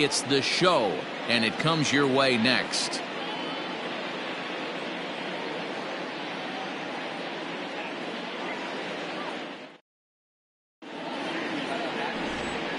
It's the show, and it comes your way next.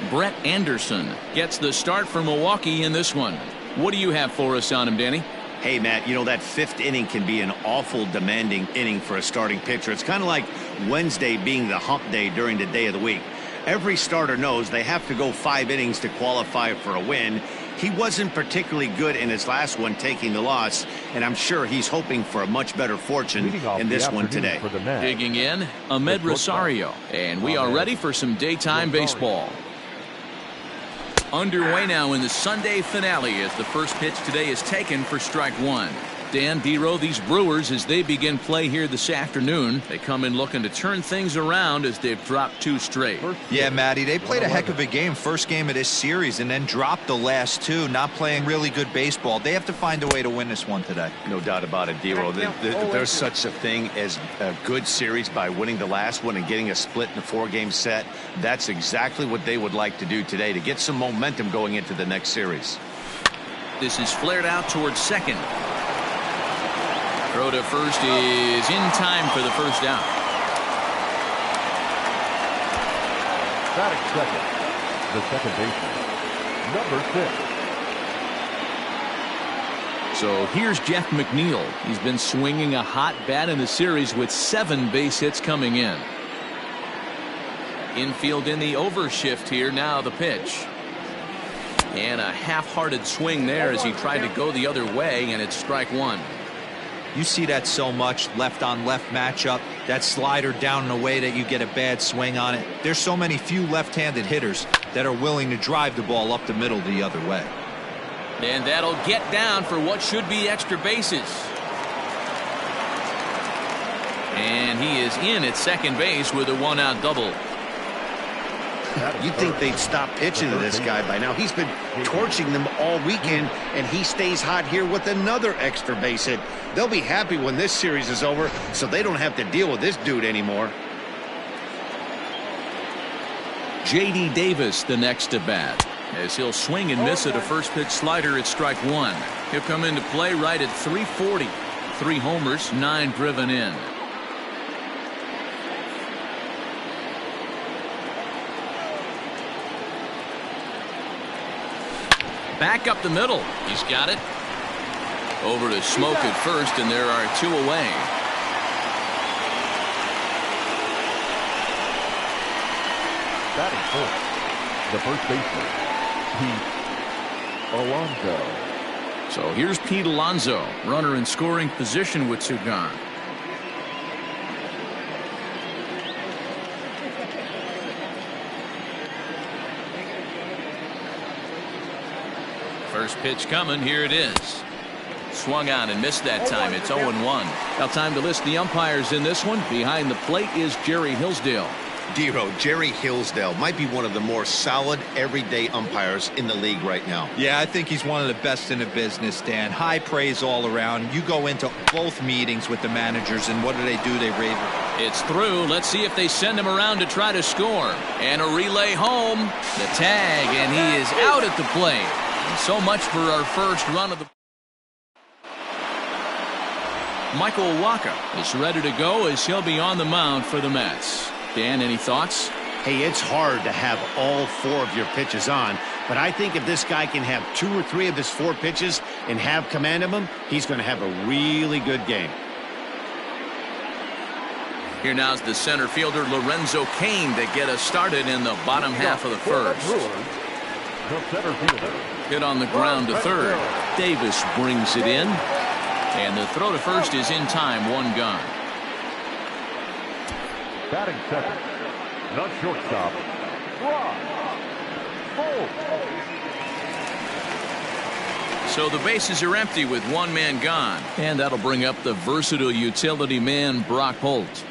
Brett Anderson gets the start for Milwaukee in this one. What do you have for us on him, Danny? Hey, Matt, you know, that fifth inning can be an awful demanding inning for a starting pitcher. It's kind of like Wednesday being the hump day during the day of the week. Every starter knows they have to go 5 innings to qualify for a win. He wasn't particularly good in his last one, taking the loss, and I'm sure he's hoping for a much better fortune in this one today. Digging in, Ahmed Rosario, and we are ready for some daytime baseball. Underway now in the Sunday finale as the first pitch today is taken for strike one. Dan Dero, these Brewers, as they begin play here this afternoon, they come in looking to turn things around as they've dropped 2 straight. Yeah, Matty, they played a heck of a game, first game of this series, and then dropped the last 2, not playing really good baseball. They have to find a way to win this one today. No doubt about it, Dero. There's such a thing as a good series by winning the last one and getting a split in a 4-game set. That's exactly what they would like to do today to get some momentum going into the next series. This is flared out towards second. Throw to first is in time for the first out. Batting second, the second baseman, number 6. So here's Jeff McNeil. He's been swinging a hot bat in the series with 7 base hits coming in. Infield in the overshift here. Now the pitch. And a half-hearted swing there as he tried to go the other way, and it's strike one. You see that so much, left-on-left matchup, that slider down in a way that you get a bad swing on it. There's so many few left-handed hitters that are willing to drive the ball up the middle the other way. And that'll get down for what should be extra bases. And he is in at second base with a 1-out double. You'd think they'd stop pitching to this guy by now. He's been torching them all weekend, and he stays hot here with another extra base hit. They'll be happy when this series is over, so they don't have to deal with this dude anymore. J.D. Davis the next to bat, as he'll swing and miss at a first pitch slider at strike one. He'll come into play right at 340. 3 homers, 9 driven in. Back up the middle. He's got it. Over to Smoke at first, and there are 2 away. Batting fourth, the first baseman, Pete Alonso. So here's Pete Alonso, runner in scoring position with 2 gone. First pitch coming. Here it is. Swung on and missed that time. It's 0-1. Now time to list the umpires in this one. Behind the plate is Jerry Hillsdale. Dero, Jerry Hillsdale might be one of the more solid everyday umpires in the league right now. Yeah, I think he's one of the best in the business, Dan. High praise all around. You go into both meetings with the managers, and what do? They rave him. It's through. Let's see if they send him around to try to score. And a relay home. The tag, and he is out at the plate. So much for our first run of the. Michael Wacha is ready to go as he'll be on the mound for the Mets. Dan, any thoughts? Hey, it's hard to have all 4 of your pitches on, but I think if this guy can have 2 or 3 of his 4 pitches and have command of them, he's going to have a really good game. Here now's the center fielder Lorenzo Cain to get us started in the bottom half of the first. The center fielder. Hit on the ground to third. Davis brings it in. And the throw to first is in time. 1 gone. Batting second, the shortstop, Rob Bolt. So the bases are empty with 1 man gone. And that'll bring up the versatile utility man, Brock Holt.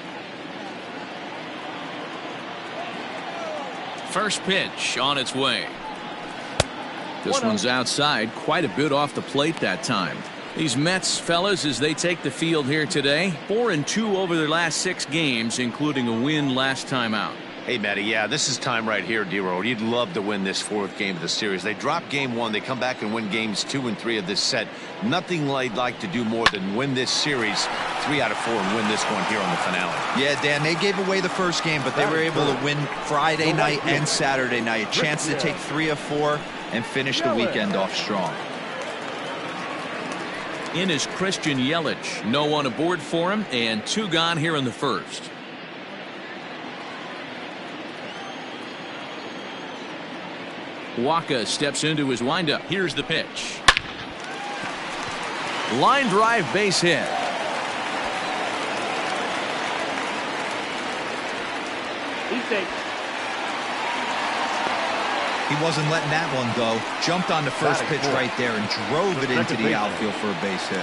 First pitch on its way. This one's outside, quite a bit off the plate that time. These Mets, fellas, as they take the field here today, 4-2 over their last 6 games, including a win last time out. Hey, Matty, yeah, this is time right here, D-Roll. You'd love to win this fourth game of the series. They drop game one. They come back and win games 2 and 3 of this set. Nothing they'd like to do more than win this series 3 out of 4 and win this one here on the finale. Yeah, Dan, they gave away the first game, but they were able to win Friday night and Saturday night. A chance to take 3 of 4 and finish the weekend off strong. In is Christian Yelich. No one aboard for him, and 2 gone here in the first. Waka steps into his windup. Here's the pitch. Line drive, base hit. He wasn't letting that one go. Jumped on the first pitch right there and drove it into the outfield for a base hit.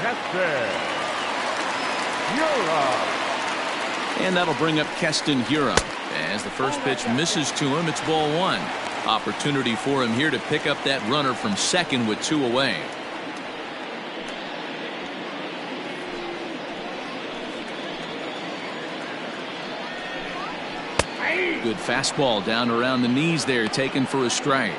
And that'll bring up Keston Hiura. As the first pitch misses to him, it's ball 1. Opportunity for him here to pick up that runner from second with 2 away. Good fastball down around the knees there, taken for a strike.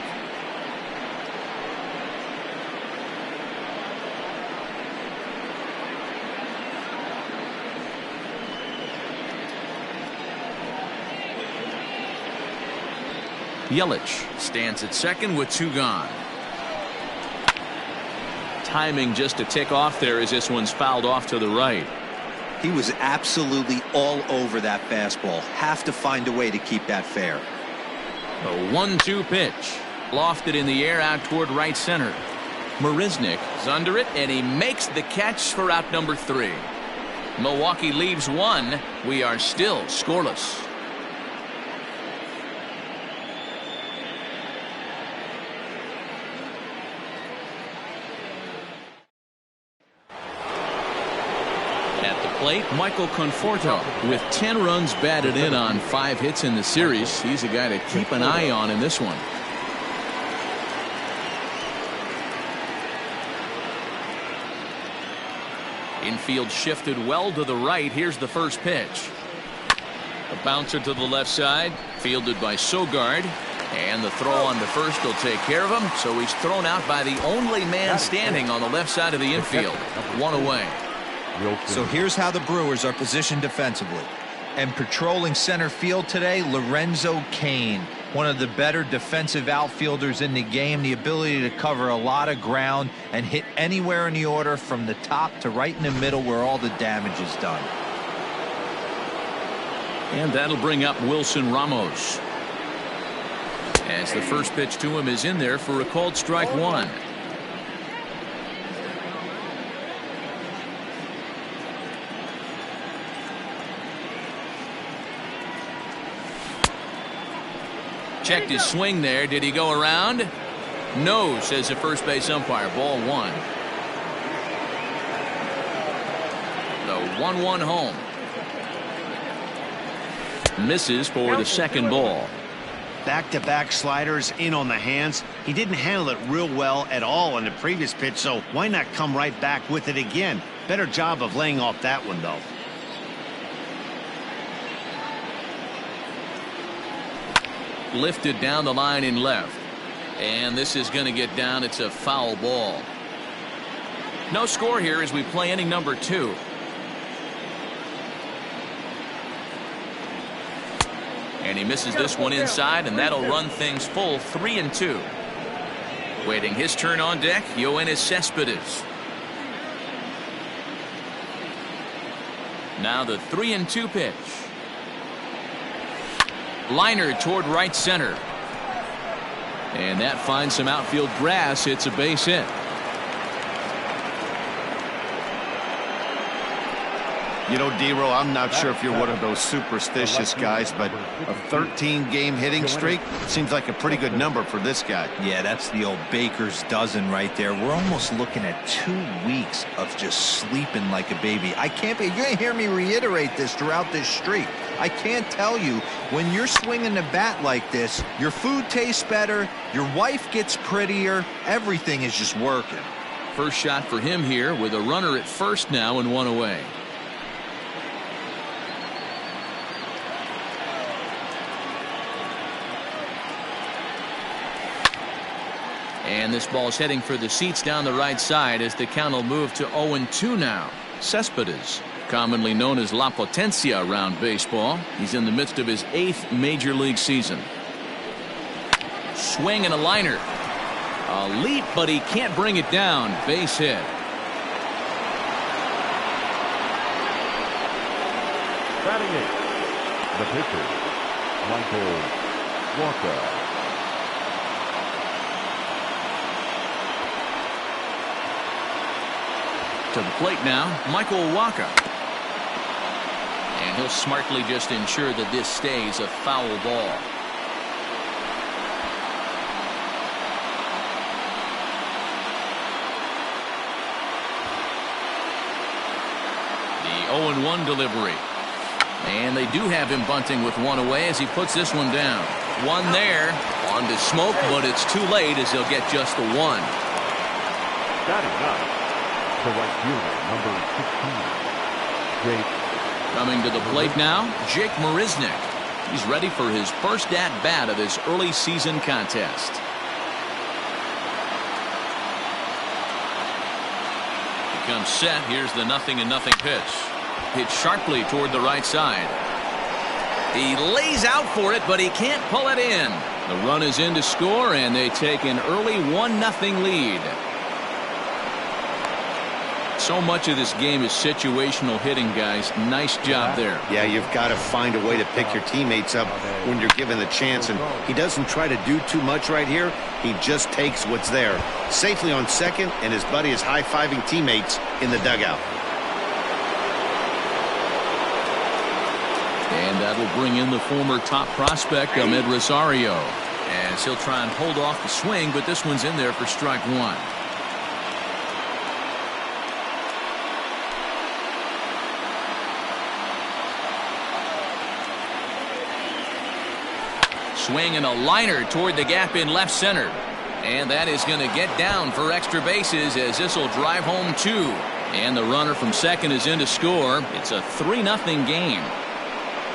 Yelich stands at second with 2 gone. Timing just a tick off there as this one's fouled off to the right. He was absolutely all over that fastball. Have to find a way to keep that fair. The 1-2 pitch. Lofted in the air out toward right center. Marisnick is under it, and he makes the catch for out number 3. Milwaukee leaves 1. We are still scoreless. Plate, Michael Conforto with 10 runs batted in on 5 hits in the series. He's a guy to keep an eye on in this one. Infield shifted well to the right. Here's the first pitch. A bouncer to the left side, fielded by Sogard, and the throw on to first will take care of him. So he's thrown out by the only man standing on the left side of the infield. 1 away. So here's how the Brewers are positioned defensively. And patrolling center field today, Lorenzo Cain, one of the better defensive outfielders in the game. The ability to cover a lot of ground and hit anywhere in the order from the top to right in the middle where all the damage is done. And that'll bring up Wilson Ramos. As the first pitch to him is in there for a called strike 1. Checked his swing there. Did he go around? No, says the first base umpire. Ball 1. The 1-1 home. Misses for the second ball. Back-to-back sliders in on the hands. He didn't handle it real well at all on the previous pitch, so why not come right back with it again? Better job of laying off that one, though. Lifted down the line in left, and this is going to get down. It's a foul ball. No score here as we play inning number 2. And he misses this one inside, and that'll run things full 3-2. Waiting his turn on deck, Yoenis Cespedes. Now the 3-2 pitch. Liner toward right center. And that finds some outfield grass. It's a base hit. You know, D-Roll, I'm not sure if you're one of those superstitious guys, but a 13-game hitting streak seems like a pretty good number for this guy. Yeah, that's the old baker's dozen right there. We're almost looking at 2 weeks of just sleeping like a baby. I can't be. You're going to hear me reiterate this throughout this streak. I can't tell you, when you're swinging the bat like this, your food tastes better, your wife gets prettier, everything is just working. First shot for him here with a runner at first now and 1 away. And this ball's heading for the seats down the right side as the count will move to 0-2 now. Cespedes, commonly known as La Potencia around baseball. He's in the midst of his 8th major league season. Swing and a liner. A leap, but he can't bring it down. Base hit. Batting 8th, the pitcher, Michael Walker. To the plate now, Michael Walker. And he'll smartly just ensure that this stays a foul ball. The 0-1 delivery. And they do have him bunting with one away as he puts this one down. One there. On to smoke, but it's too late as he'll get just the one. Batting 9th, the right fielder, number 16, Jake. Coming to the plate now, Jake Marisnick. He's ready for his first at-bat of this early season contest. He comes set. Here's the 0-0 pitch. Hit sharply toward the right side. He lays out for it, but he can't pull it in. The run is in to score, and they take an early 1-0 lead. So much of this game is situational hitting, guys. Nice job there. Yeah, you've got to find a way to pick your teammates up when you're given the chance, and he doesn't try to do too much right here. He just takes what's there. Safely on second, and his buddy is high-fiving teammates in the dugout. And that'll bring in the former top prospect, Ahmed Rosario, as he'll try and hold off the swing, but this one's in there for strike one. Swing and a liner toward the gap in left center. And that is going to get down for extra bases as this will drive home two. And the runner from second is in to score. It's a 3-0 game.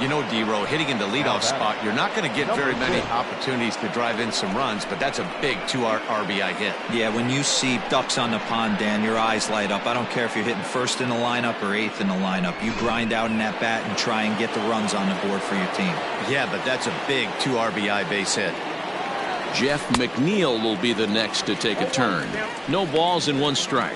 You know, D-Row, hitting in the leadoff spot, you're not going to get very many opportunities to drive in some runs, but that's a big 2 RBI hit. Yeah, when you see ducks on the pond, Dan, your eyes light up. I don't care if you're hitting first in the lineup or 8th in the lineup. You grind out in that bat and try and get the runs on the board for your team. Yeah, but that's a big 2 RBI base hit. Jeff McNeil will be the next to take a turn. No balls and 1 strike.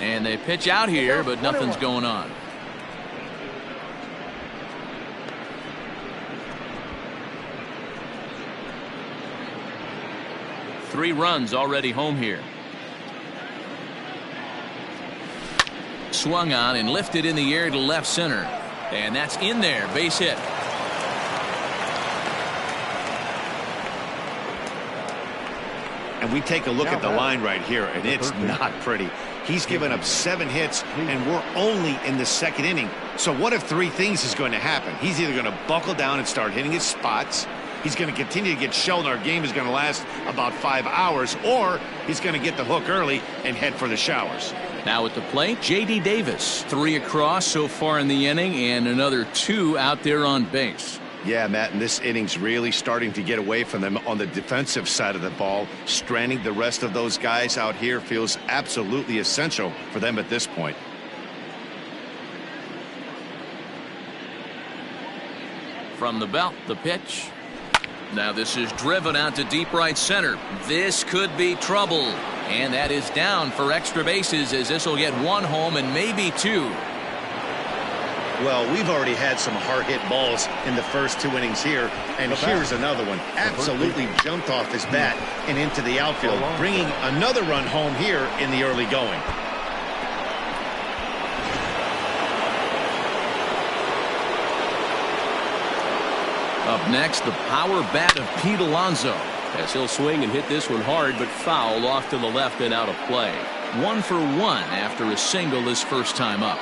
And they pitch out here, but nothing's going on. Three runs already home here. Swung on and lifted in the air to left center. And that's in there. Base hit. And we take a look at the line right here, and it's not pretty. He's given up 7 hits, and we're only in the 2nd inning. So what if 3 things is going to happen? He's either going to buckle down and start hitting his spots, he's going to continue to get shelled, our game is going to last about 5 hours, or he's going to get the hook early and head for the showers. Now at the plate, J.D. Davis. 3 across so far in the inning, and another 2 out there on base. Yeah, Matt, and this inning's really starting to get away from them on the defensive side of the ball. Stranding the rest of those guys out here feels absolutely essential for them at this point. From the belt, the pitch. Now this is driven out to deep right center. This could be trouble. And that is down for extra bases as this will get 1 home and maybe 2. Well, we've already had some hard-hit balls in the first 2 innings here, and here's another one. Absolutely jumped off his bat and into the outfield, bringing another run home here in the early going. Up next, the power bat of Pete Alonso, as he'll swing and hit this one hard, but foul off to the left and out of play. 1 for 1 after a single his first time up.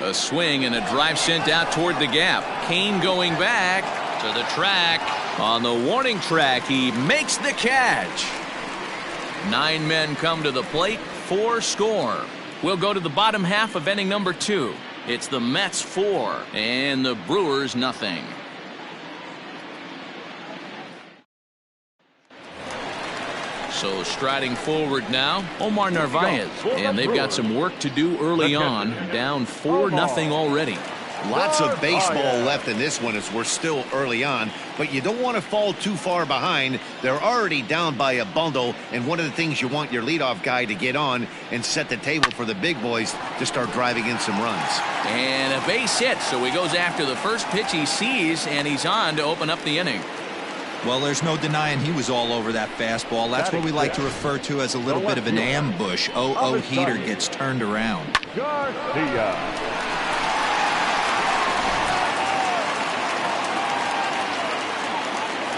A swing and a drive sent out toward the gap. Kane going back to the track. On the warning track, he makes the catch. 9 men come to the plate, 4 score. We'll go to the bottom half of inning number 2. It's the Mets 4 and the Brewers nothing. So striding forward now, Omar Narvaez, and they've got some work to do early on, down 4-0 already. Lots of baseball left in this one as we're still early on, but you don't want to fall too far behind. They're already down by a bundle, and one of the things you want your leadoff guy to get on and set the table for the big boys to start driving in some runs. And a base hit, so he goes after the first pitch he sees, and he's on to open up the inning. Well, there's no denying he was all over that fastball. That's what we like to refer to as a little bit of an ambush. Oh, heater gets turned around. Garcia.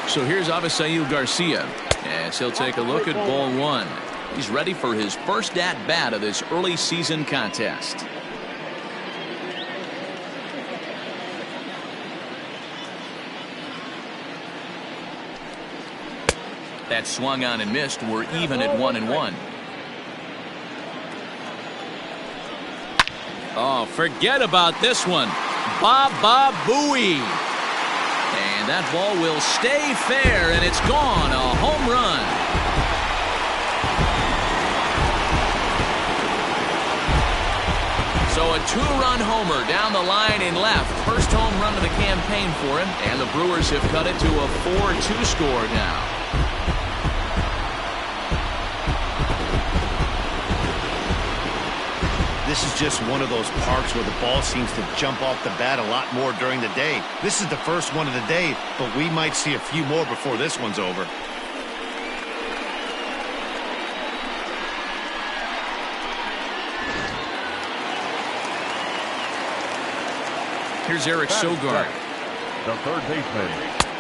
So here's Avisail Garcia as he'll take a look at ball 1. He's ready for his first at-bat of this early season contest. That swung on and missed. We're even at 1-1. Oh, forget about this one. Baba Booey. And that ball will stay fair, and it's gone. A home run. So a 2-run homer down the line in left. First home run of the campaign for him, and the Brewers have cut it to a 4-2 score now. This is just one of those parks where the ball seems to jump off the bat a lot more during the day. This is the first one of the day, but we might see a few more before this one's over. Here's Eric Sogard. The third baseman.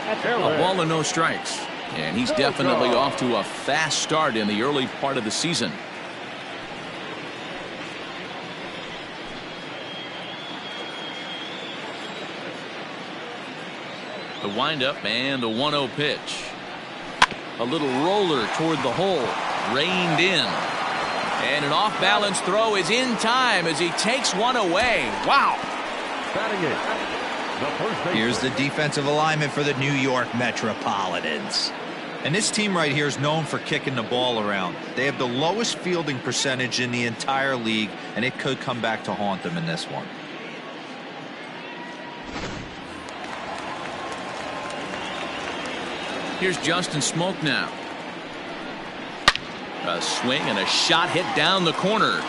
A ball and no strikes. And he's definitely off to a fast start in the early part of the season. The windup and the 1-0 pitch. A little roller toward the hole. Reined in. And an off-balance throw is in time as he takes one away. Wow. Batting it. The first baseman. Here's the defensive alignment for the New York Metropolitans. And this team right here is known for kicking the ball around. They have the lowest fielding percentage in the entire league, and it could come back to haunt them in this one. Here's Justin Smoke now. A swing and a shot hit down the corner.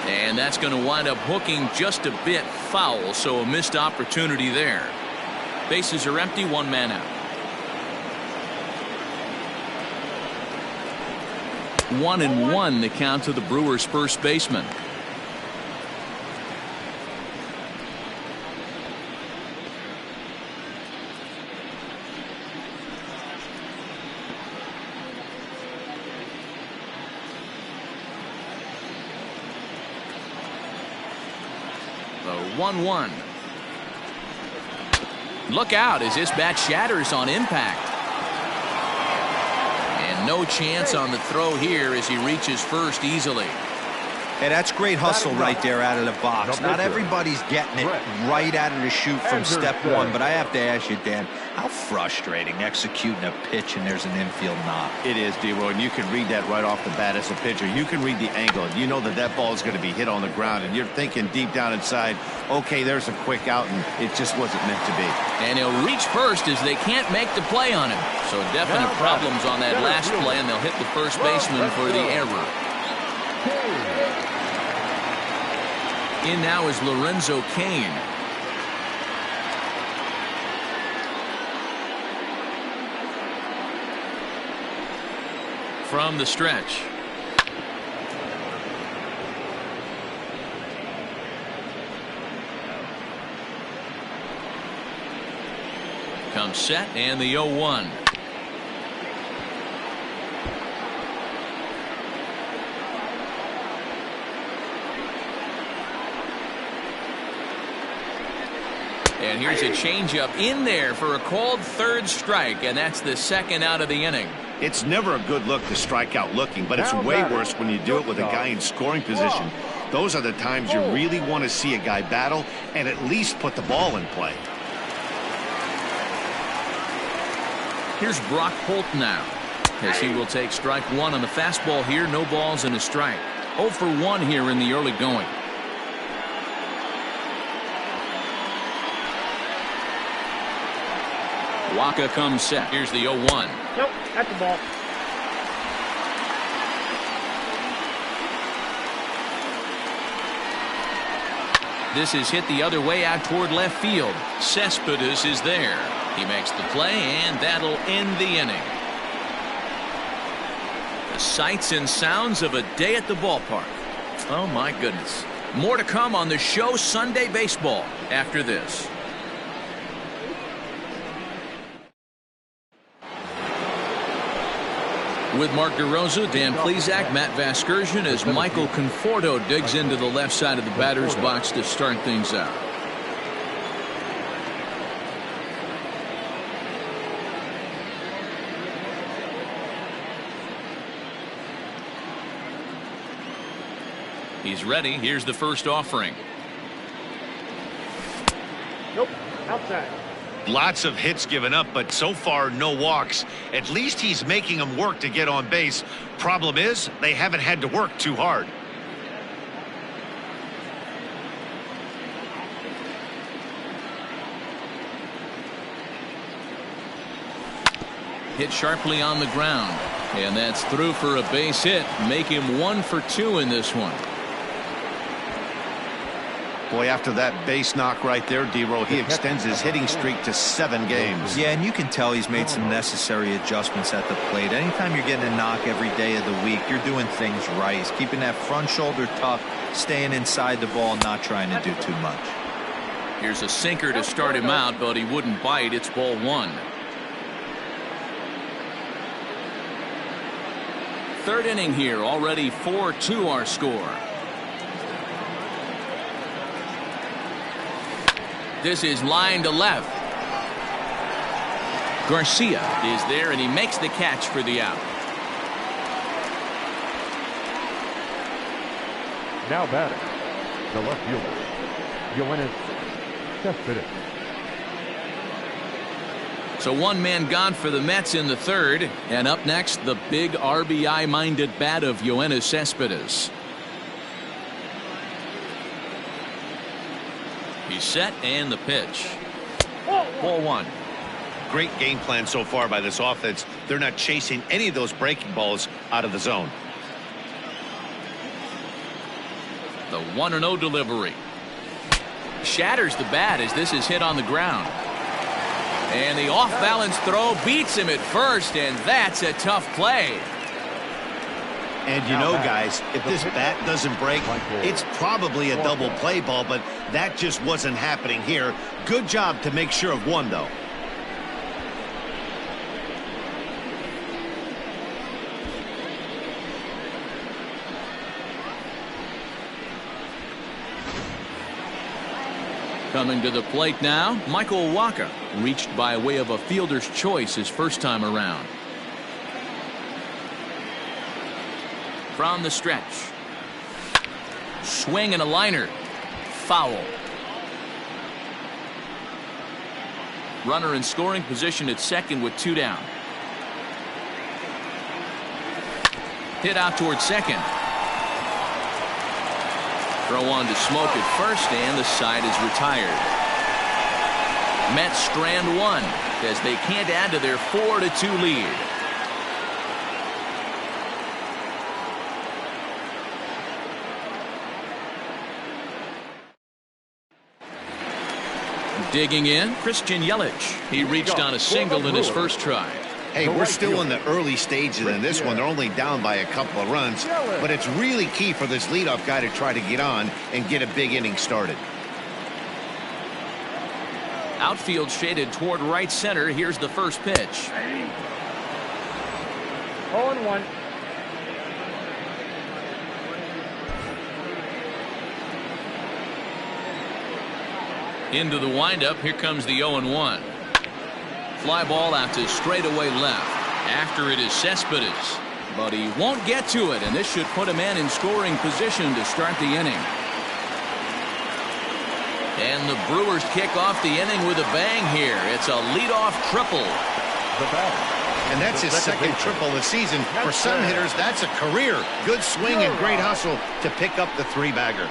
And that's going to wind up hooking just a bit foul, so a missed opportunity there. Bases are empty, 1 man out. 1-1 the count to the Brewers' first baseman. The 1-1. Look out as this bat shatters on impact. And no chance on the throw here as he reaches first easily. Hey, that's great hustle right there out of the box. Not everybody's getting it right out of the chute from step 1, but I have to ask you, Dan, how frustrating executing a pitch and there's an infield knock. It is, D-Roy, and you can read that right off the bat as a pitcher. You can read the angle. You know that that ball is going to be hit on the ground, and you're thinking deep down inside, okay, there's a quick out, and it just wasn't meant to be. And he'll reach first as they can't make the play on him. So definite problems on that last play, and they'll hit the first baseman for the error. In now is Lorenzo Cain. From the stretch. Comes set and the 0-1. And here's a changeup in there for a called third strike, and that's the second out of the inning. It's never a good look to strike out looking, but it's way worse when you do it with a guy in scoring position. Those are the times you really want to see a guy battle and at least put the ball in play. Here's Brock Holt now, as he will take strike one on the fastball here. No balls and a strike. 0 for 1 here in the early going. Waka comes set. Here's the 0-1. Nope, that's the ball. This is hit the other way out toward left field. Cespedes is there. He makes the play, and that'll end the inning. The sights and sounds of a day at the ballpark. Oh, my goodness. More to come on the show Sunday Baseball after this. With Mark DeRosa, Dan Plesac, Matt Vasgersian, as Michael Conforto digs into the left side of the batter's box to start things out. He's ready. Here's the first offering. Nope, outside. Lots of hits given up, but so far no walks. At least he's making them work to get on base. Problem is, they haven't had to work too hard. Hit sharply on the ground, and that's through for a base hit. Make him 1 for 2 in this one. Boy, after that base knock right there, D-Row, he extends his hitting streak to 7 games. Yeah, and you can tell he's made some necessary adjustments at the plate. Anytime you're getting a knock every day of the week, you're doing things right. He's keeping that front shoulder tucked, staying inside the ball, not trying to do too much. Here's a sinker to start him out, but he wouldn't bite. It's ball 1. Third inning here, already 4-2 our score. This is line to left. Garcia is there, and he makes the catch for the out. Now batting, the left fielder, Yoenis Cespedes. So one man gone for the Mets in the third, and up next, the big RBI-minded bat of Yoenis Cespedes. He's set, and the pitch. Ball 1. Great game plan so far by this offense. They're not chasing any of those breaking balls out of the zone. The 1-0 delivery. Shatters the bat as this is hit on the ground. And the off-balance throw beats him at first, and that's a tough play. And you know, guys, if this bat doesn't break, it's probably a double play ball, but that just wasn't happening here. Good job to make sure of one, though. Coming to the plate now, Michael Waka, reached by way of a fielder's choice his first time around. From the stretch. Swing and a liner. Foul. Runner in scoring position at second with 2 down. Hit out towards second. Throw on to Smoke at first, and the side is retired. Mets strand 1 as they can't add to their 4-2 lead. Digging in, Christian Yelich. He reached on a single in his first try. Hey, we're still in the early stages in this one. They're only down by a couple of runs, but it's really key for this leadoff guy to try to get on and get a big inning started. Outfield shaded toward right center. Here's the first pitch. 0-1. Into the windup. Here comes the 0-1. Fly ball out to straightaway left. After it is Cespedes, but he won't get to it, and this should put a man in scoring position to start the inning. And the Brewers kick off the inning with a bang here. It's a leadoff triple. And that's his second triple of the season. For some hitters, that's a career. Good swing and great hustle to pick up the three-bagger.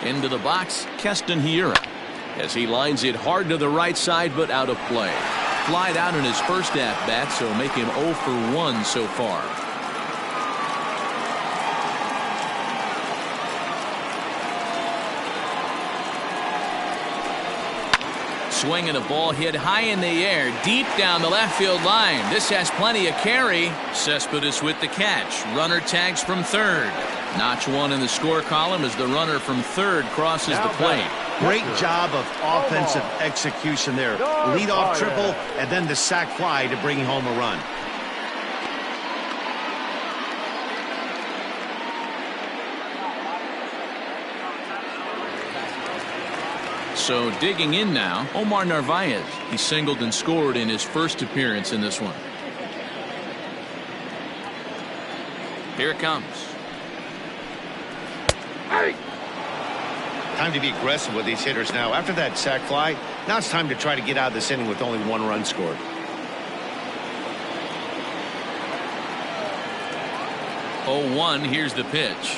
Into the box, Keston Hiura, as he lines it hard to the right side, but out of play. Flied out in his first at-bat, so make him 0 for 1 so far. Swing and a ball hit high in the air, deep down the left field line. This has plenty of carry. Cespedes with the catch. Runner tags from third. Notch one in the score column as the runner from third crosses the plate. Great job of offensive execution there. Leadoff triple and then the sac fly to bring home a run. So digging in now, Omar Narvaez. He singled and scored in his first appearance in this one. Here it comes. Time to be aggressive with these hitters now. After that sac fly, now it's time to try to get out of this inning with only 1 run scored. Oh, 1. Here's the pitch.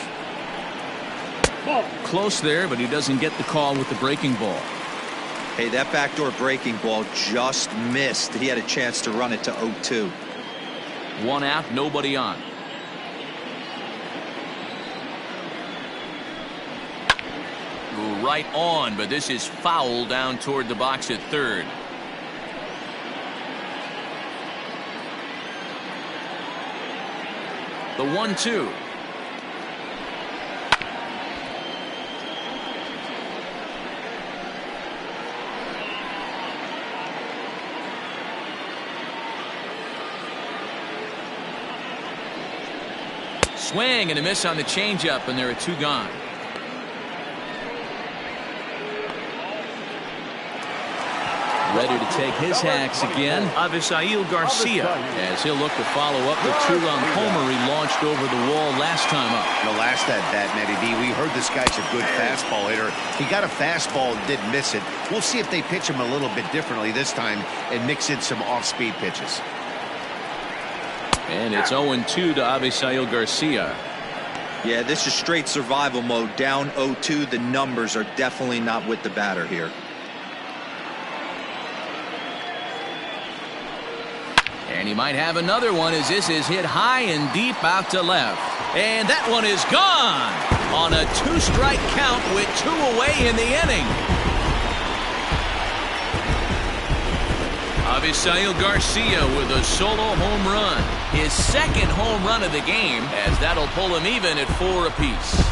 Close there, but he doesn't get the call with the breaking ball. Hey, that backdoor breaking ball just missed. He had a chance to run it to 0-2. 1 out, nobody on. Right on, but this is foul down toward the box at third. The 1-2. Swing and a miss on the changeup, and there are 2 gone. Ready to take his hacks again, Avisail Garcia, as he'll look to follow up the 2-run homer he launched over the wall last time up. The last at bat, Matty B, we heard this guy's a good fastball hitter. He got a fastball and didn't miss it. We'll see if they pitch him a little bit differently this time and mix in some off-speed pitches. And it's 0-2 to Avisail Garcia. Yeah, this is straight survival mode. Down 0-2. The numbers are definitely not with the batter here. And he might have another one as this is hit high and deep out to left. And that one is gone on a 2-strike count with 2 away in the inning. Avisail Garcia with a solo home run. His second home run of the game, as that'll pull him even at 4 apiece.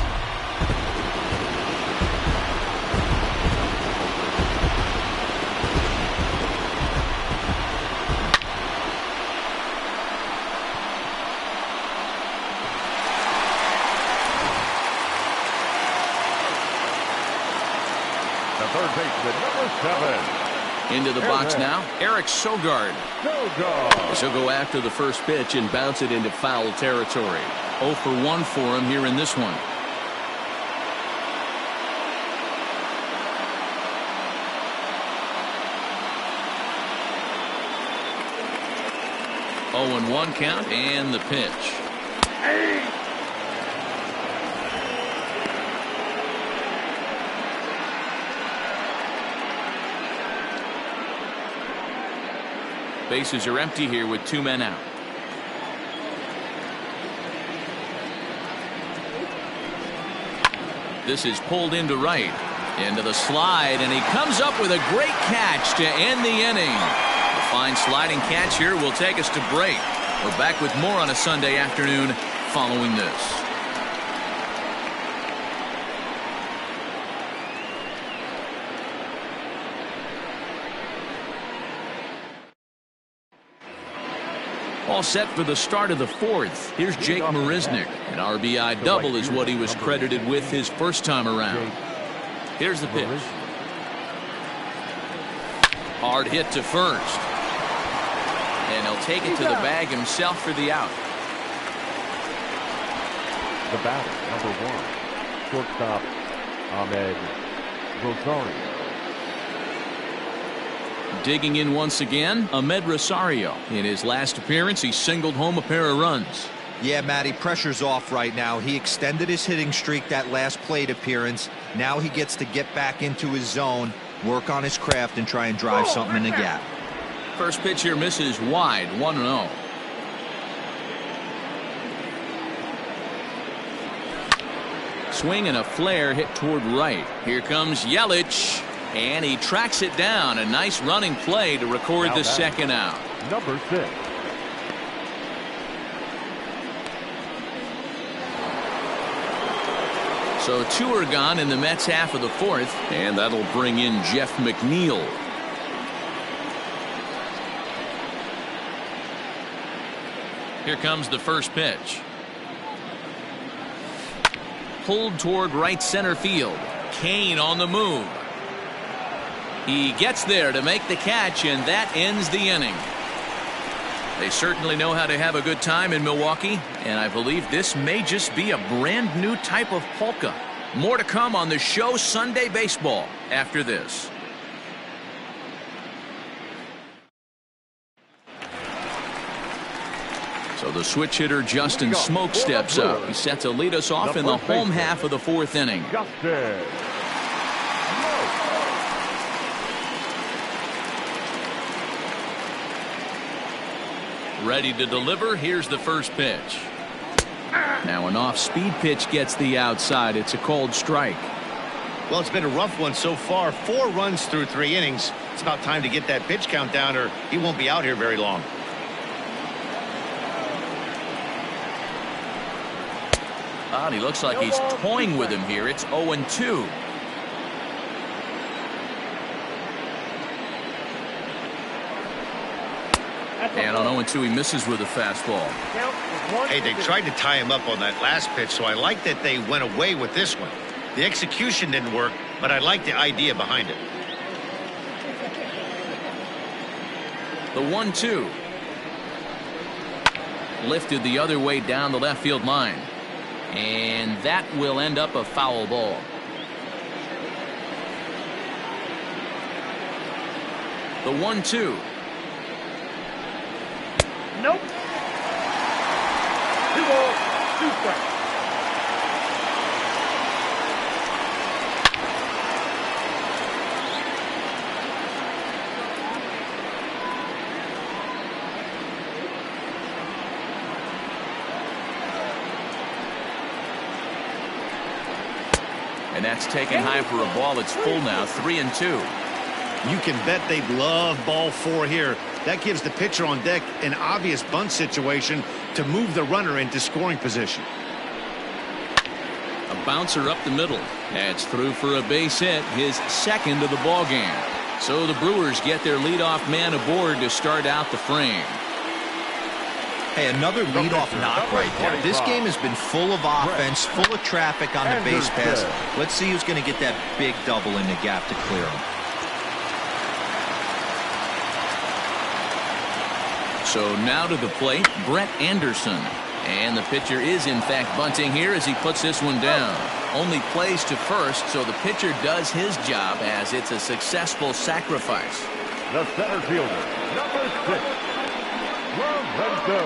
Third baseman, number 7. Into the box now, Eric Sogard. As he'll go after the first pitch and bounce it into foul territory. 0 for 1 for him here in this one. Oh, and 1 count and the pitch. Bases are empty here with 2 men out. This is pulled into right. Into the slide, and he comes up with a great catch to end the inning. A fine sliding catch here will take us to break. We're back with more on a Sunday afternoon following this. All set for the start of the fourth. Here's Jake Marisnick. An RBI double is what he was credited with his first time around. Here's the pitch. Hard hit to first. And he'll take it to the bag himself for the out. The batter, number 1, shortstop Ahmed Rosario. Digging in once again, Ahmed Rosario. In his last appearance, he singled home a pair of runs. Yeah, Matty, pressure's off right now. He extended his hitting streak that last plate appearance. Now he gets to get back into his zone, work on his craft, and try and drive something in the gap. First pitch here misses wide, 1-0. Swing and a flare hit toward right. Here comes Yelich, and he tracks it down. A nice running play to record the second out. Number 6. So 2 are gone in the Mets half of the fourth, and that'll bring in Jeff McNeil. Here comes the first pitch. Pulled toward right center field. Kane on the move. He gets there to make the catch, and that ends the inning. They certainly know how to have a good time in Milwaukee, and I believe this may just be a brand new type of polka. More to come on the show Sunday Baseball after this. So the switch hitter Justin Smoke steps up. He's set to lead us off in the home half of the fourth inning. Ready to deliver. Here's the first pitch. Now an off-speed pitch gets the outside. It's a called strike. Well, it's been a rough one so far. 4 runs through 3 innings. It's about time to get that pitch count down, or he won't be out here very long. He looks like he's toying with him here. It's 0-2. And on 0-2, he misses with a fastball. Hey, they tried to tie him up on that last pitch, so I like that they went away with this one. The execution didn't work, but I like the idea behind it. The 1-2. Lifted the other way down the left field line. And that will end up a foul ball. The 1-2. Nope. 2 balls, 2 strikes. And that's taken high for a ball. It's full now, 3-2. You can bet they'd love ball 4 here. That gives the pitcher on deck an obvious bunt situation to move the runner into scoring position. A bouncer up the middle. That's through for a base hit, his second of the ball game. So the Brewers get their leadoff man aboard to start out the frame. Hey, another leadoff knock right there. This game has been full of offense, full of traffic on the base pass. Let's see who's going to get that big double in the gap to clear him. So now to the plate, Brett Anderson. And the pitcher is in fact bunting here as he puts this one down. Only plays to first, so the pitcher does his job as it's a successful sacrifice. The center fielder, number 6, Lorenzo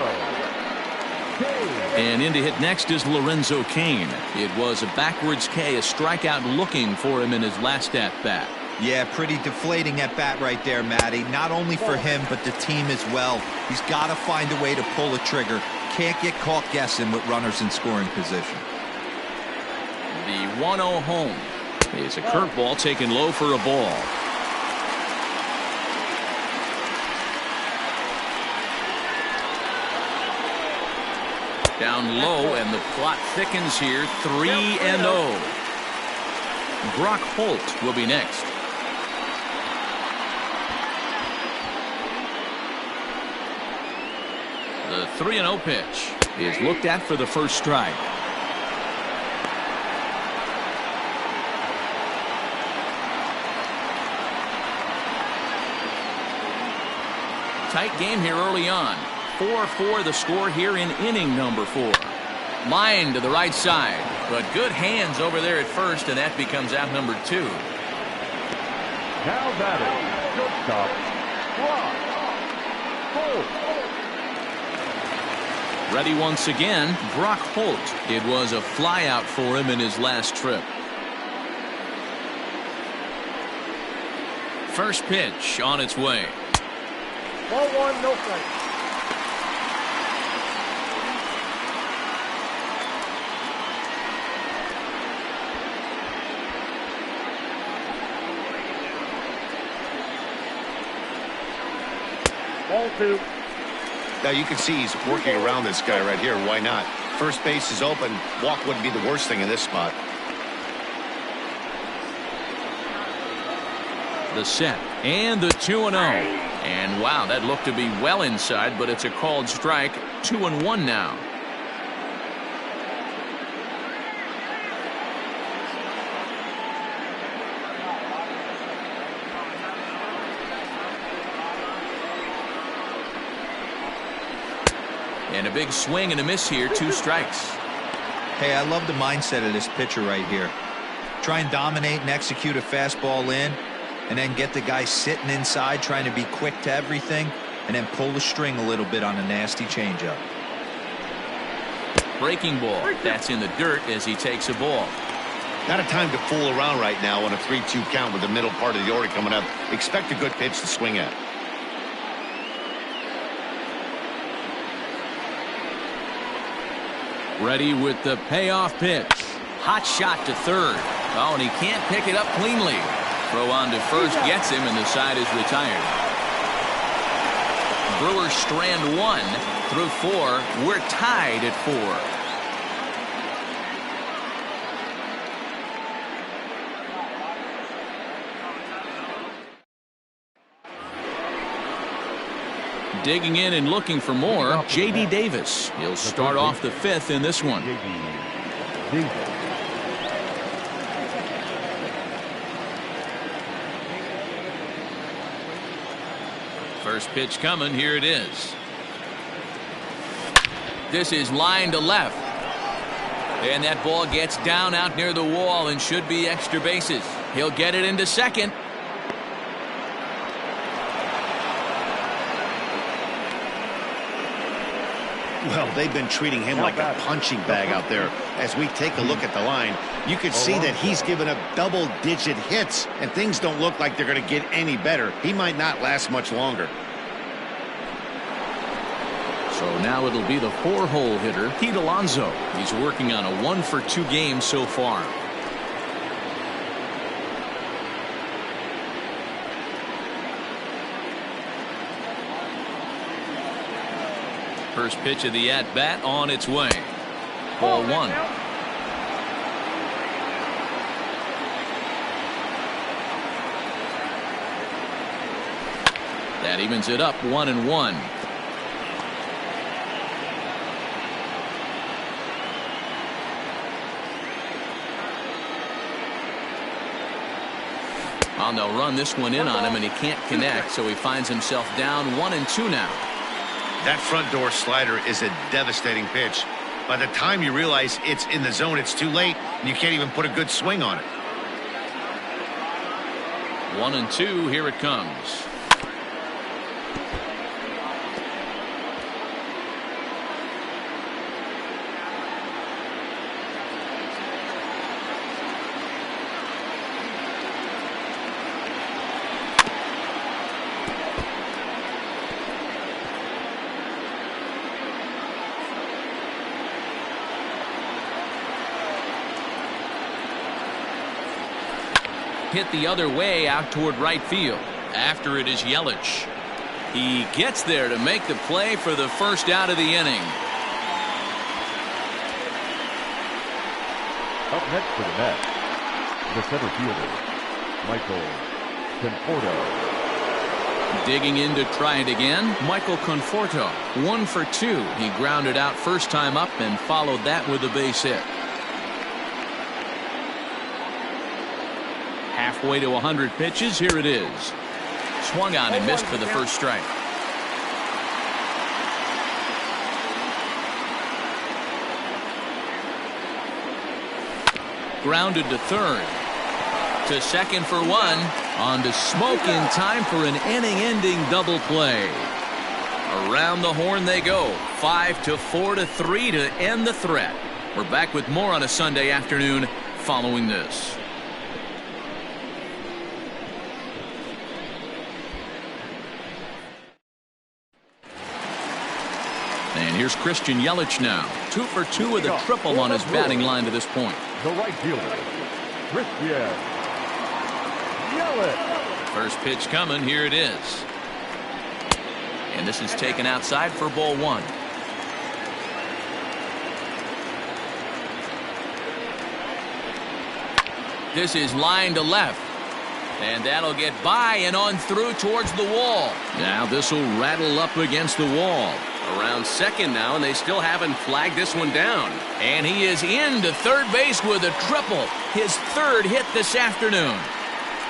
Kane. And in to hit next is Lorenzo Kane. It was a backwards K, a strikeout looking for him in his last at-bat. Yeah, pretty deflating at bat right there, Matty. Not only for him, but the team as well. He's got to find a way to pull a trigger. Can't get caught guessing with runners in scoring position. The 1-0 home is a curveball taken low for a ball. Down low, and the plot thickens here. 3-0. Brock Holt will be next. The 3-0 pitch is looked at for the first strike. Tight game here early on. 4-4 the score here in inning number 4. Line to the right side, but good hands over there at first, and that becomes out number 2. Now batting, shortstop, Brock Holt. Ready once again, Brock Holt. It was a flyout for him in his last trip. First pitch on its way. Ball 1, no strike. Ball 2. Now you can see he's working around this guy right here. Why not? First base is open. Walk wouldn't be the worst thing in this spot. The set and the 2-0. And wow, that looked to be well inside, but it's a called strike. 2-1 now. And a big swing and a miss here. 2 strikes. Hey, I love the mindset of this pitcher right here. Try and dominate and execute a fastball in, and then get the guy sitting inside trying to be quick to everything, and then pull the string a little bit on a nasty changeup. Breaking ball. That's in the dirt as he takes a ball. Not a time to fool around right now on a 3-2 count with the middle part of the order coming up. Expect a good pitch to swing at. Ready with the payoff pitch. Hot shot to third. Oh, and he can't pick it up cleanly. Throw on to first gets him, and the side is retired. Brewers strand 1 through 4. We're tied at 4. Digging in and looking for more, J.D. Davis. He'll start off the 5th in this one. First pitch coming. Here it is. This is line to left. And that ball gets down out near the wall and should be extra bases. He'll get it into second. Well, they've been treating him like a punching bag out there. As we take a look at the line, you can see that he's given up double-digit hits, and things don't look like they're going to get any better. He might not last much longer. So now it'll be the 4-hole hitter, Pete Alonso. He's working on a 1-for-2 game so far. First pitch of the at-bat on its way. Ball 1. That evens it up 1-1. Well, they'll run this one in on him, and he can't connect, so he finds himself down 1-2 now. That front door slider is a devastating pitch. By the time you realize it's in the zone, it's too late, and you can't even put a good swing on it. 1-2, here it comes. Hit the other way out toward right field. After it is Yelich. He gets there to make the play for the first out of the inning. Up next for the Mets, the center fielder, Michael Conforto. Digging in to try it again, Michael Conforto. 1 for 2. He grounded out first time up and followed that with a base hit. Halfway to 100 pitches. Here it is. Swung on and missed for the first strike. Grounded to third. To second for 1. On to Smoke in time for an inning-ending double play. Around the horn they go. 5-4 to 3 to end the threat. We're back with more on a Sunday afternoon following this. And here's Christian Yelich now. 2 for 2 with a triple on his batting line to this point. The right fielder, Christian Yelich. First pitch coming. Here it is. And this is taken outside for ball 1. This is line to left. And that'll get by and on through towards the wall. Now this will rattle up against the wall. Around second now, and they still haven't flagged this one down. And he is into third base with a triple. His third hit this afternoon.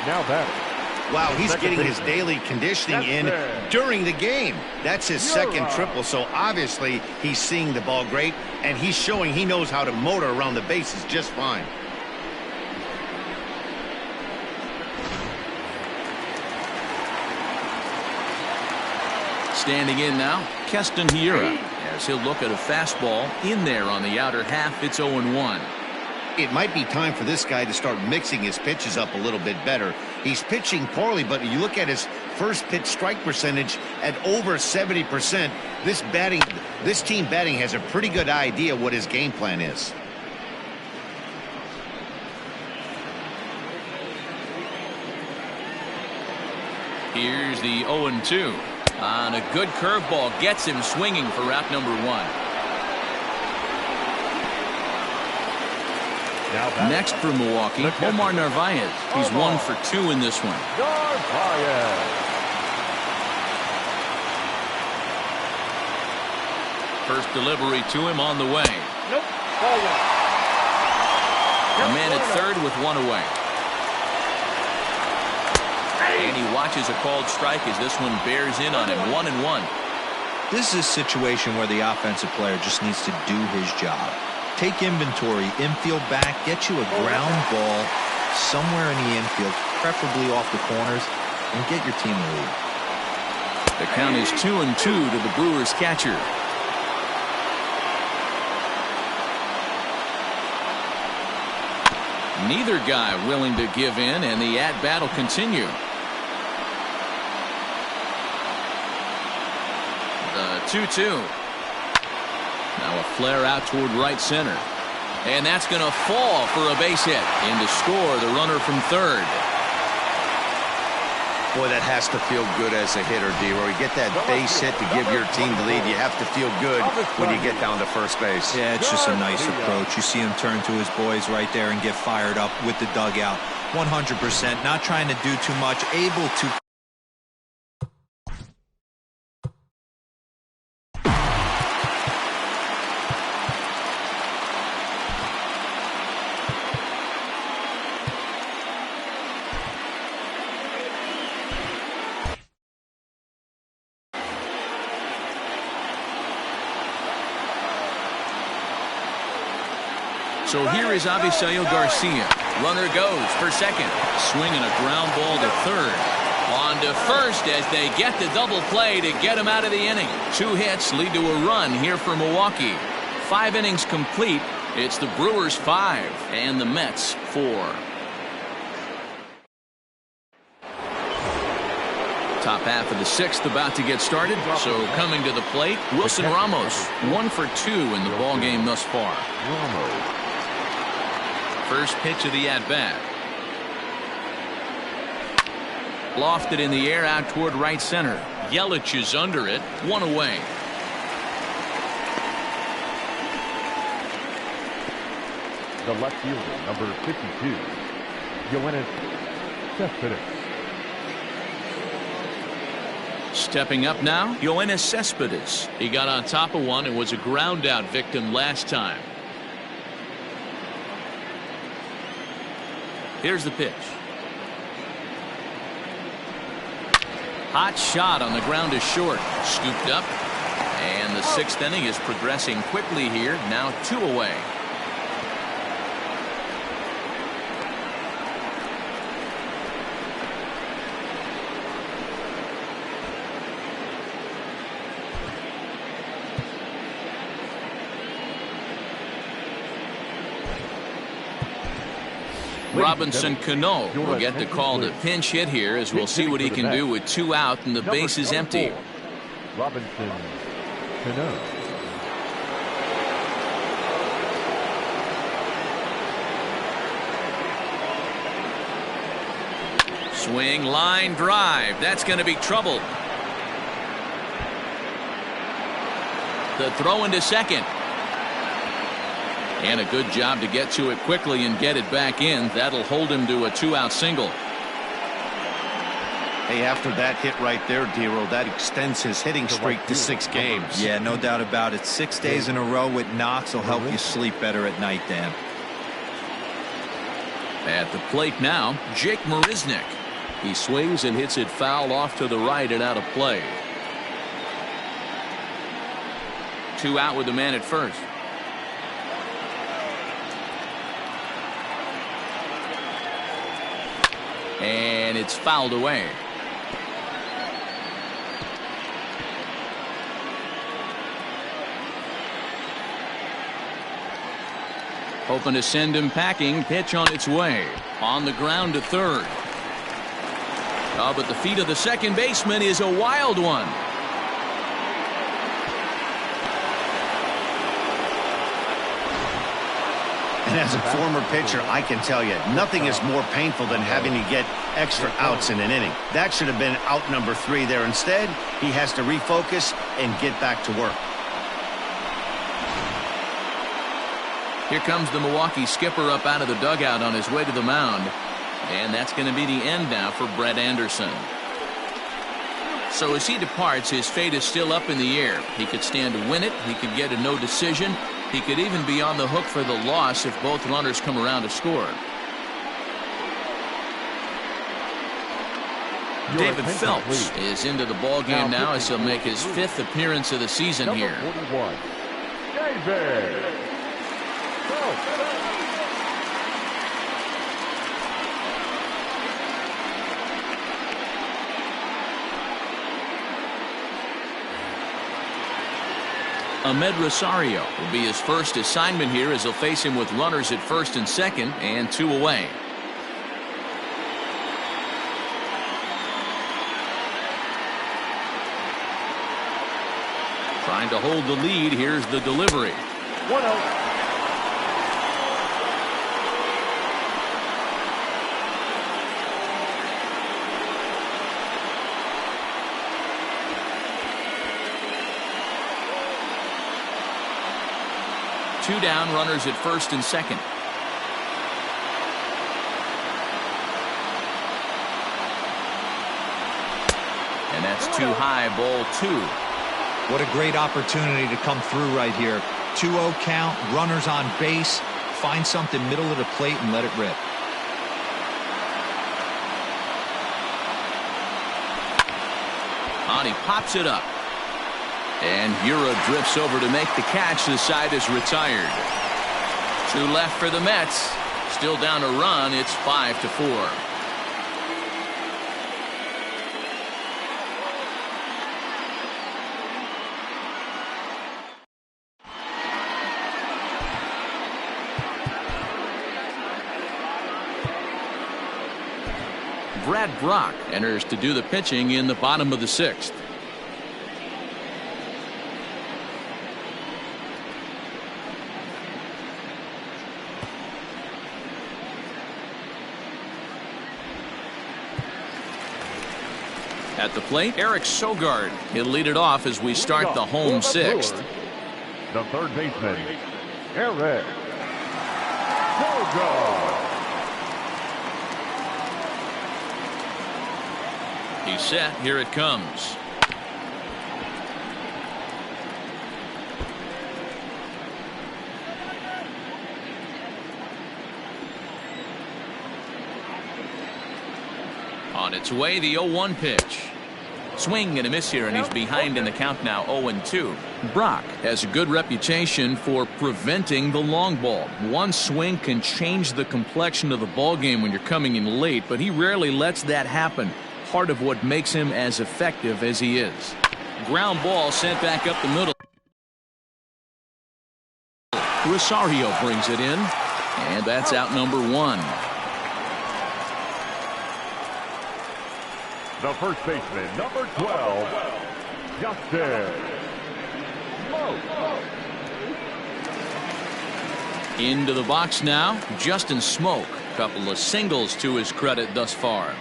Now batting. Wow, he's getting his daily conditioning in during the game. That's his second triple, so obviously he's seeing the ball great, and he's showing he knows how to motor around the bases just fine. Standing in now, Keston Hiura, as he'll look at a fastball in there on the outer half. It's 0-1. It might be time for this guy to start mixing his pitches up a little bit better. He's pitching poorly, but you look at his first pitch strike percentage at over 70%. This team batting has a pretty good idea what his game plan is. Here's the 0-2. On a good curveball, gets him swinging for route number 1. Next for Milwaukee, Omar Narvaez. He's 1 for 2 in this one. Narvaez. First delivery to him on the way. Nope. Ball 1. A man at third with 1 away. And he watches a called strike as this one bears in on him. 1-1. This is a situation where the offensive player just needs to do his job. Take inventory, infield back, get you a ground ball somewhere in the infield, preferably off the corners, and get your team the lead. The count is 2-2 to the Brewers catcher. Neither guy willing to give in, and the at-bat will continue. The 2-2. Now a flare out toward right center. And that's going to fall for a base hit. In to score the runner from third. Boy, that has to feel good as a hitter, D-Roy. You get that base hit to give your team the lead. You have to feel good when you get down to first base. Yeah, it's just a nice approach. You see him turn to his boys right there and get fired up with the dugout. 100%, not trying to do too much, able to. So here is Avisail Garcia. Runner goes for second. Swinging a ground ball to third. On to first as they get the double play to get him out of the inning. 2 hits lead to a run here for Milwaukee. 5 innings complete. It's the Brewers 5 and the Mets 4. Top half of the 6th about to get started. So coming to the plate, Wilson Ramos. 1 for 2 in the ball game thus far. First pitch of the at-bat. Lofted in the air out toward right center. Yelich is under it. 1 away. The left fielder, number 52, Yoenis Cespedes. Stepping up now, Yoenis Cespedes. He got on top of one and was a ground out victim last time. Here's the pitch. Hot shot on the ground is short. Scooped up. And the 6th inning is progressing quickly here. Now 2 away. Robinson Cano will get the call to pinch hit here, as we'll see what he can do with 2 out and the base is empty. Robinson Cano. Swing, line drive. That's going to be trouble. The throw into second. And a good job to get to it quickly and get it back in. That'll hold him to a 2-out single. Hey, after that hit right there, Dero, that extends his hitting streak to 6 games. Yeah, no doubt about it. 6 days in a row with knocks will help you sleep better at night, Dan. At the plate now, Jake Marisnick. He swings and hits it foul off to the right and out of play. 2 out with the man at first. And it's fouled away. Hoping to send him packing. Pitch on its way. On the ground to third. Oh, but the feet of the second baseman is a wild one. And as a former pitcher, I can tell you, nothing is more painful than having to get extra outs in an inning. That should have been out number 3 there. Instead, he has to refocus and get back to work. Here comes the Milwaukee skipper up out of the dugout on his way to the mound. And that's going to be the end now for Brett Anderson. So as he departs, his fate is still up in the air. He could stand to win it. He could get a no decision. He could even be on the hook for the loss if both runners come around to score. David Phelps is into the ballgame now as he'll make his 5th appearance of the season here. Number 41, David Phelps. Ahmed Rosario will be his first assignment here as he'll face him with runners at first and second and 2 away. Trying to hold the lead. Here's the delivery. 1-0. Two down, runners at first and second. And that's too high, ball 2. What a great opportunity to come through right here. 2-0 count, runners on base. Find something middle of the plate and let it rip. On, he pops it up. And Ura drifts over to make the catch. The side is retired. 2 left for the Mets. Still down a run. It's 5-4. Brad Brock enters to do the pitching in the bottom of the 6th. At the plate, Eric Sogard. He'll lead it off as we start the home 6th. The third baseman, Eric Sogard. He's set. Here it comes. On its way, the 0-1 pitch. Swing and a miss here, and he's behind in the count now, 0-2. Brock has a good reputation for preventing the long ball. One swing can change the complexion of the ball game when you're coming in late, but he rarely lets that happen. Part of what makes him as effective as he is. Ground ball sent back up the middle. Rosario brings it in, and that's out number 1. The first baseman, number 12, Justin Smoke. Into the box now, Justin Smoke. Couple of singles to his credit thus far.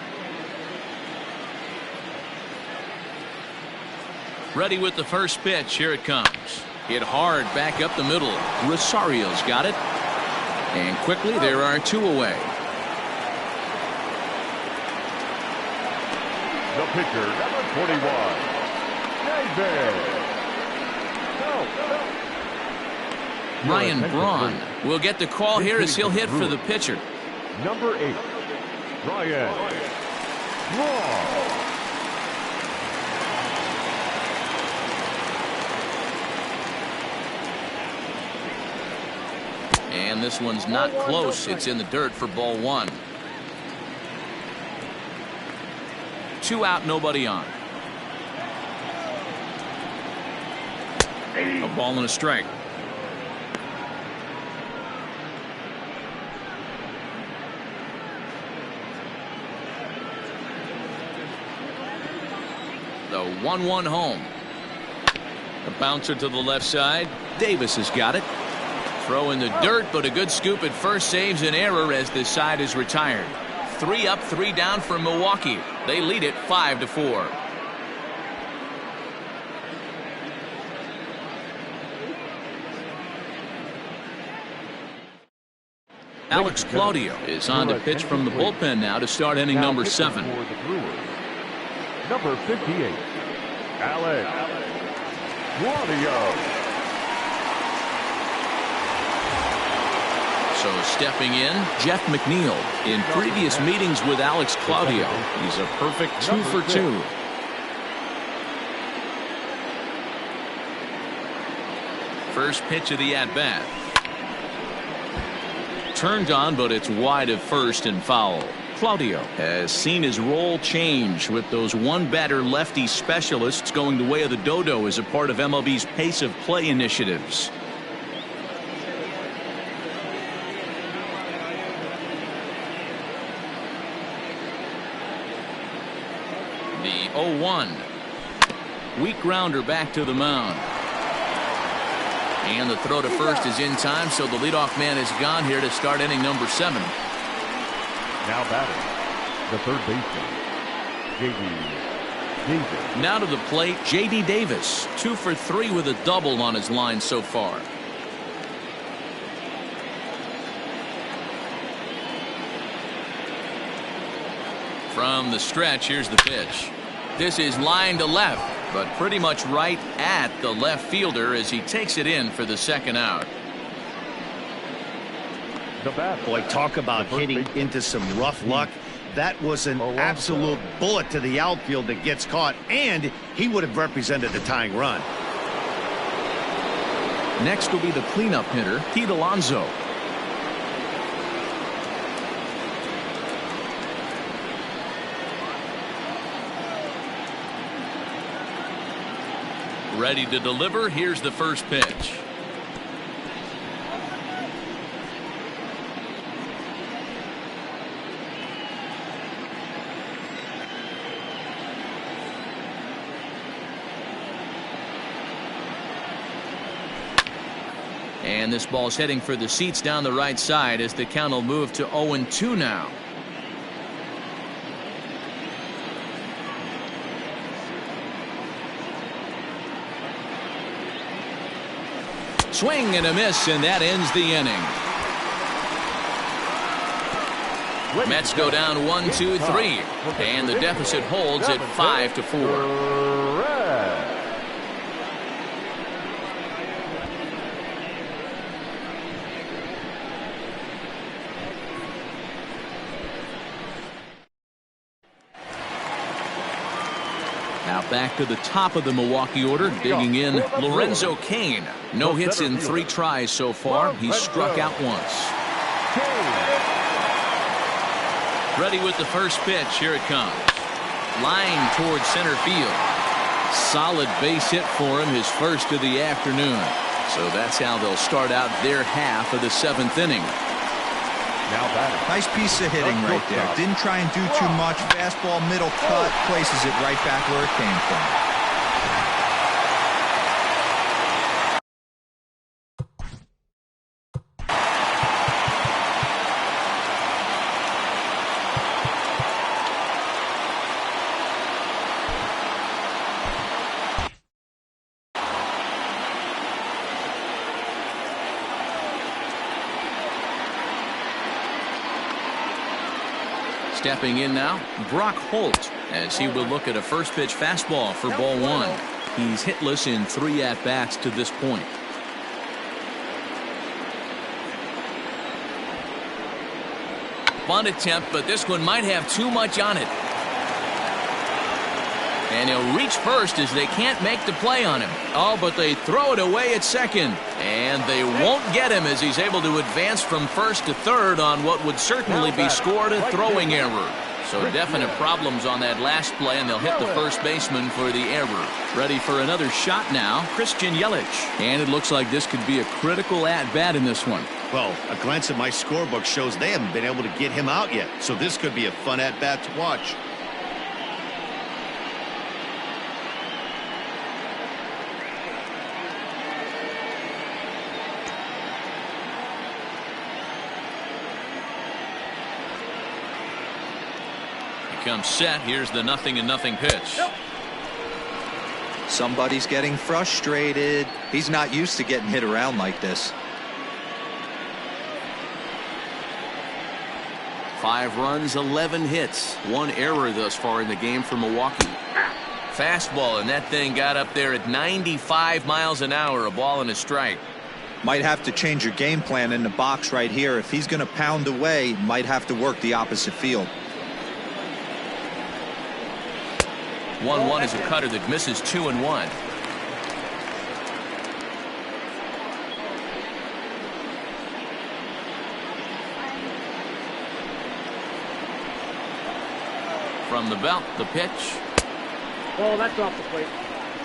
Ready with the first pitch. Here it comes. Hit hard back up the middle. Rosario's got it. And quickly there are 2 away. The pitcher, number 41, David. Ryan Braun will get the call here as he'll hit for the pitcher. Number 8, Ryan Braun. And this one's not close. It's in the dirt for ball 1. 2 out, nobody on. A ball and a strike. The 1-1 home. A bouncer to the left side. Davis has got it. Throw in the dirt, but a good scoop at first saves an error as this side is retired. 3 up, 3 down for Milwaukee. They lead it 5-4. Alex Claudio is on to pitch from the bullpen now to start inning number 7. Number 58, Alex Claudio. So stepping in, Jeff McNeil. In previous meetings with Alex Claudio, he's a perfect 2 for 2. First pitch of the at-bat. Turned on, but it's wide of first and foul. Claudio has seen his role change with those one-batter lefty specialists going the way of the dodo as a part of MLB's pace of play initiatives. The 0-1. Weak grounder back to the mound. And the throw to first is in time, so the leadoff man is gone here to start inning number 7. Now batting, the third baseman, J.D. Davis. Now to the plate, J.D. Davis. 2 for 3 with a double on his line so far. From the stretch, here's the pitch. This is line to left, but pretty much right at the left fielder as he takes it in for the second out. Boy, talk about hitting into some rough luck. That was an absolute bullet to the outfield that gets caught, and he would have represented the tying run. Next will be the cleanup hitter, Pete Alonso. Ready to deliver. Here's the first pitch. And this ball's heading for the seats down the right side as the count will move to 0-2 now. Swing and a miss, and that ends the inning. Mets go down 1-2-3, and the deficit holds at 5-4. Back to the top of the Milwaukee order, digging in Lorenzo Cain. No hits in 3 tries so far. He's struck out once. Ready with the first pitch. Here it comes. Line towards center field. Solid base hit for him, his first of the afternoon. So that's how they'll start out their half of the 7th inning. Now batting. Nice piece of hitting right there. Didn't try and do too much. Fastball, middle cut, places it right back where it came from. Stepping in now, Brock Holt, as he will look at a first pitch fastball for ball 1. He's hitless in 3 at-bats to this point. Bunt attempt, but this one might have too much on it. And he'll reach first as they can't make the play on him. Oh, but they throw it away at second. And they won't get him as he's able to advance from first to third on what would certainly be scored a throwing error. So definite problems on that last play, and they'll hit the first baseman for the error. Ready for another shot now, Christian Yelich. And it looks like this could be a critical at-bat in this one. Well, a glance at my scorebook shows they haven't been able to get him out yet. So this could be a fun at-bat to watch. Comes set. Here's the 0-0 pitch. Somebody's getting frustrated. He's not used to getting hit around like this. 5 runs, 11 hits, 1 error thus far in the game for Milwaukee. Fastball, and that thing got up there at 95 miles an hour, a ball and a strike. Might have to change your game plan in the box right here. If he's going to pound away, might have to work the opposite field. 1-1 is a cutter that misses 2-1. From the belt, the pitch. Oh, that's off the plate.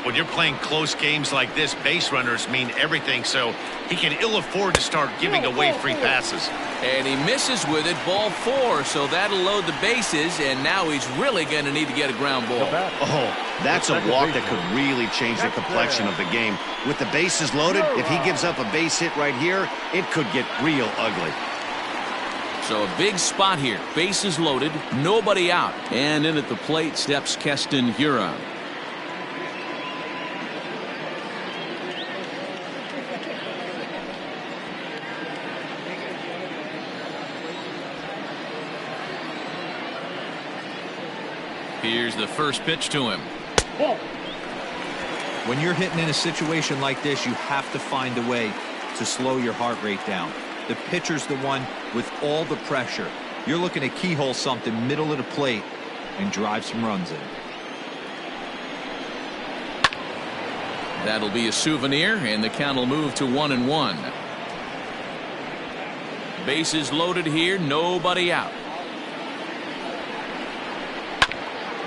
When you're playing close games like this, base runners mean everything, so he can ill afford to start giving away free passes. And he misses with it, ball 4, so that'll load the bases, and now he's really going to need to get a ground ball. Oh, that's a walk that could really change the complexion of the game. With the bases loaded, if he gives up a base hit right here, it could get real ugly. So a big spot here, bases loaded, nobody out. And in at the plate steps Keston Hiura. Here's the first pitch to him. When you're hitting in a situation like this, you have to find a way to slow your heart rate down. The pitcher's the one with all the pressure. You're looking to keyhole something middle of the plate and drive some runs in. That'll be a souvenir, and the count will move to 1-1. Bases loaded here, nobody out.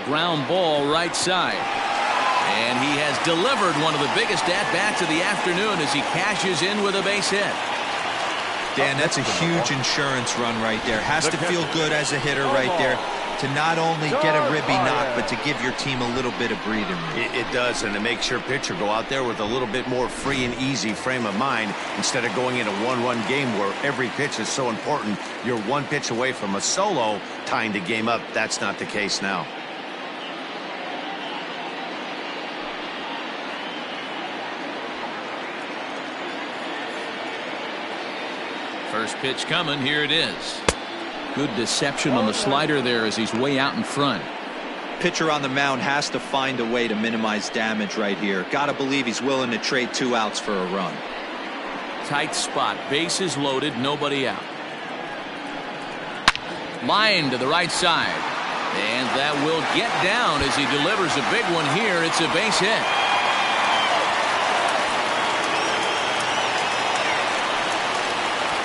Ground ball right side. And he has delivered one of the biggest at-bats of the afternoon as he cashes in with a base hit. Dan, that's a huge insurance run right there. Has to feel good as a hitter right there to not only get a ribby knock, but to give your team a little bit of breathing room. It does, and it makes your pitcher go out there with a little bit more free and easy frame of mind instead of going in a one-run game where every pitch is so important. You're one pitch away from a solo tying the game up. That's not the case now. First pitch coming. Here it is. Good deception on the slider there as he's way out in front. Pitcher on the mound has to find a way to minimize damage right here. Got to believe he's willing to trade 2 outs for a run. Tight spot. Bases loaded. Nobody out. Line to the right side. And that will get down as he delivers a big one here. It's a base hit.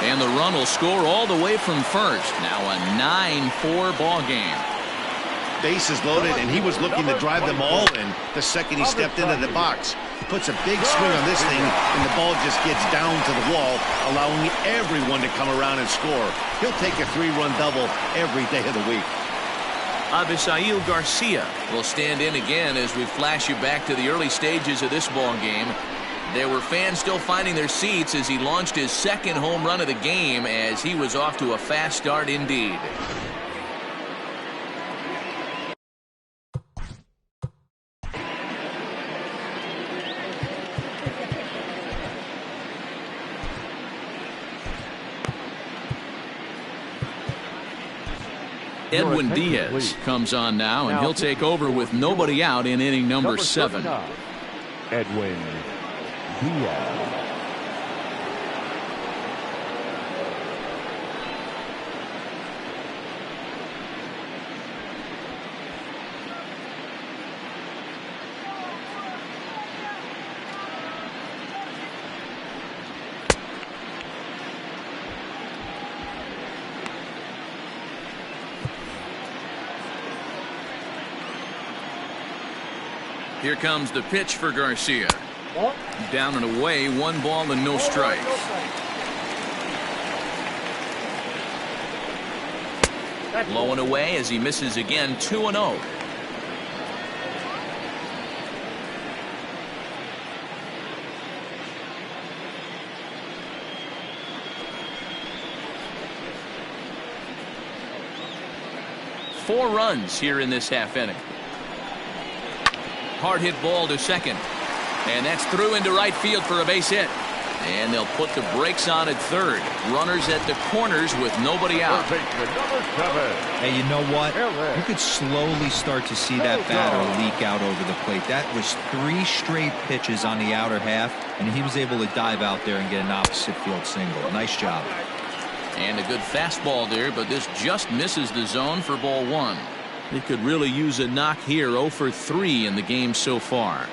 And the run will score all the way from first. Now a 9-4 ball game. Bases loaded, and he was looking to drive them all in the second he stepped into the box. He puts a big swing on this thing, and the ball just gets down to the wall, allowing everyone to come around and score. He'll take a 3-run double every day of the week. Abisail Garcia will stand in again as we flash you back to the early stages of this ball game. There were fans still finding their seats as he launched his second home run of the game, as he was off to a fast start indeed. Edwin Diaz comes on now, and he'll take over with nobody out in inning number 7. Edwin Diaz. Here comes the pitch for Garcia. Down and away, 1 ball and no strikes. Low and away as he misses again, 2-0. Four runs here in this half inning. Hard hit ball to second. And that's through into right field for a base hit. And they'll put the brakes on at third. Runners at the corners with nobody out. Hey, you know what? You could slowly start to see that batter leak out over the plate. That was 3 straight pitches on the outer half, and he was able to dive out there and get an opposite field single. Nice job. And a good fastball there, but this just misses the zone for ball 1. He could really use a knock here. 0 for 3 in the game so far.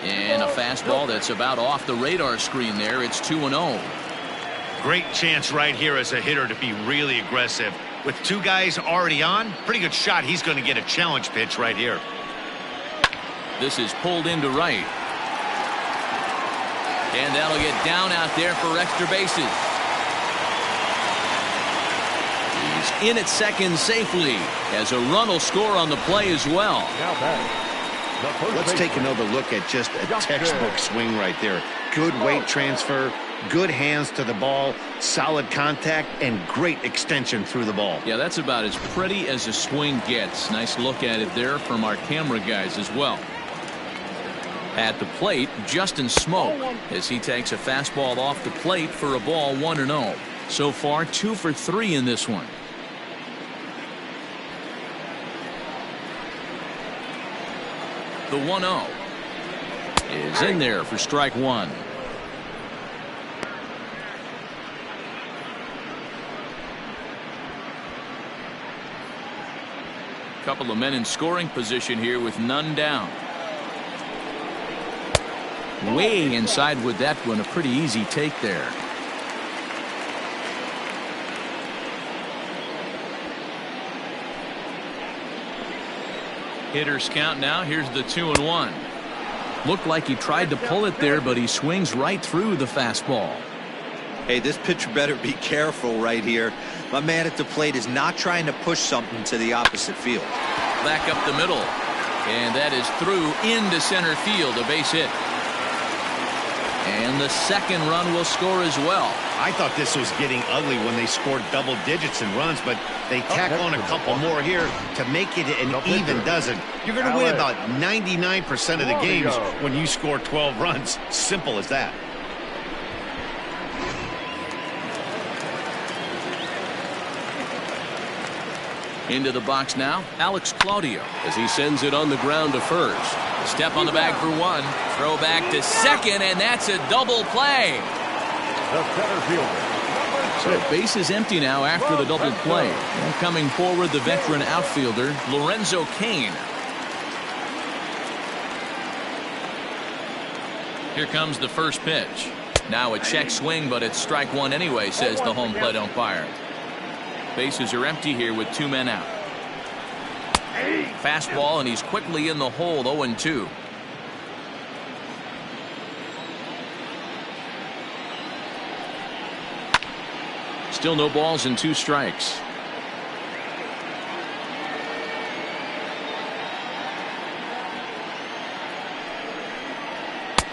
And a fastball that's about off the radar screen there. It's 2-0. Great chance right here as a hitter to be really aggressive. With 2 guys already on, pretty good shot. He's going to get a challenge pitch right here. This is pulled into right. And that'll get down out there for extra bases. He's in at second safely as a run will score on the play as well. Let's take another look at just a textbook swing right there. Good weight transfer, good hands to the ball, solid contact, and great extension through the ball. Yeah, that's about as pretty as a swing gets. Nice look at it there from our camera guys as well. At the plate, Justin Smoke as he takes a fastball off the plate for a ball 1-0. So far 2 for 3 in this one. The 1-0 is in there for strike 1. Couple of men in scoring position here with none down. Way inside with that one. A pretty easy take there. Hitters count now. Here's the 2-1. Looked like he tried to pull it there, but he swings right through the fastball. Hey, this pitcher better be careful right here. My man at the plate is not trying to push something to the opposite field. Back up the middle. And that is through into center field. A base hit. And the second run will score as well. I thought this was getting ugly when they scored double digits in runs, but they tack on a couple more here to make it an even dozen. You're going to win about 99% of the games when you score 12 runs. Simple as that. Into the box now, Alex Claudio as he sends it on the ground to first. Step on the bag for 1. Throw back to second, and that's a double play. The center fielder, So base is empty now after the double play. And coming forward, the veteran outfielder, Lorenzo Cain. Here comes the first pitch. Now a check swing, but it's strike one anyway, says the home plate umpire. Bases are empty here with 2 men out. Fastball, and he's quickly in the hole, 0-2. Still no balls and 2 strikes.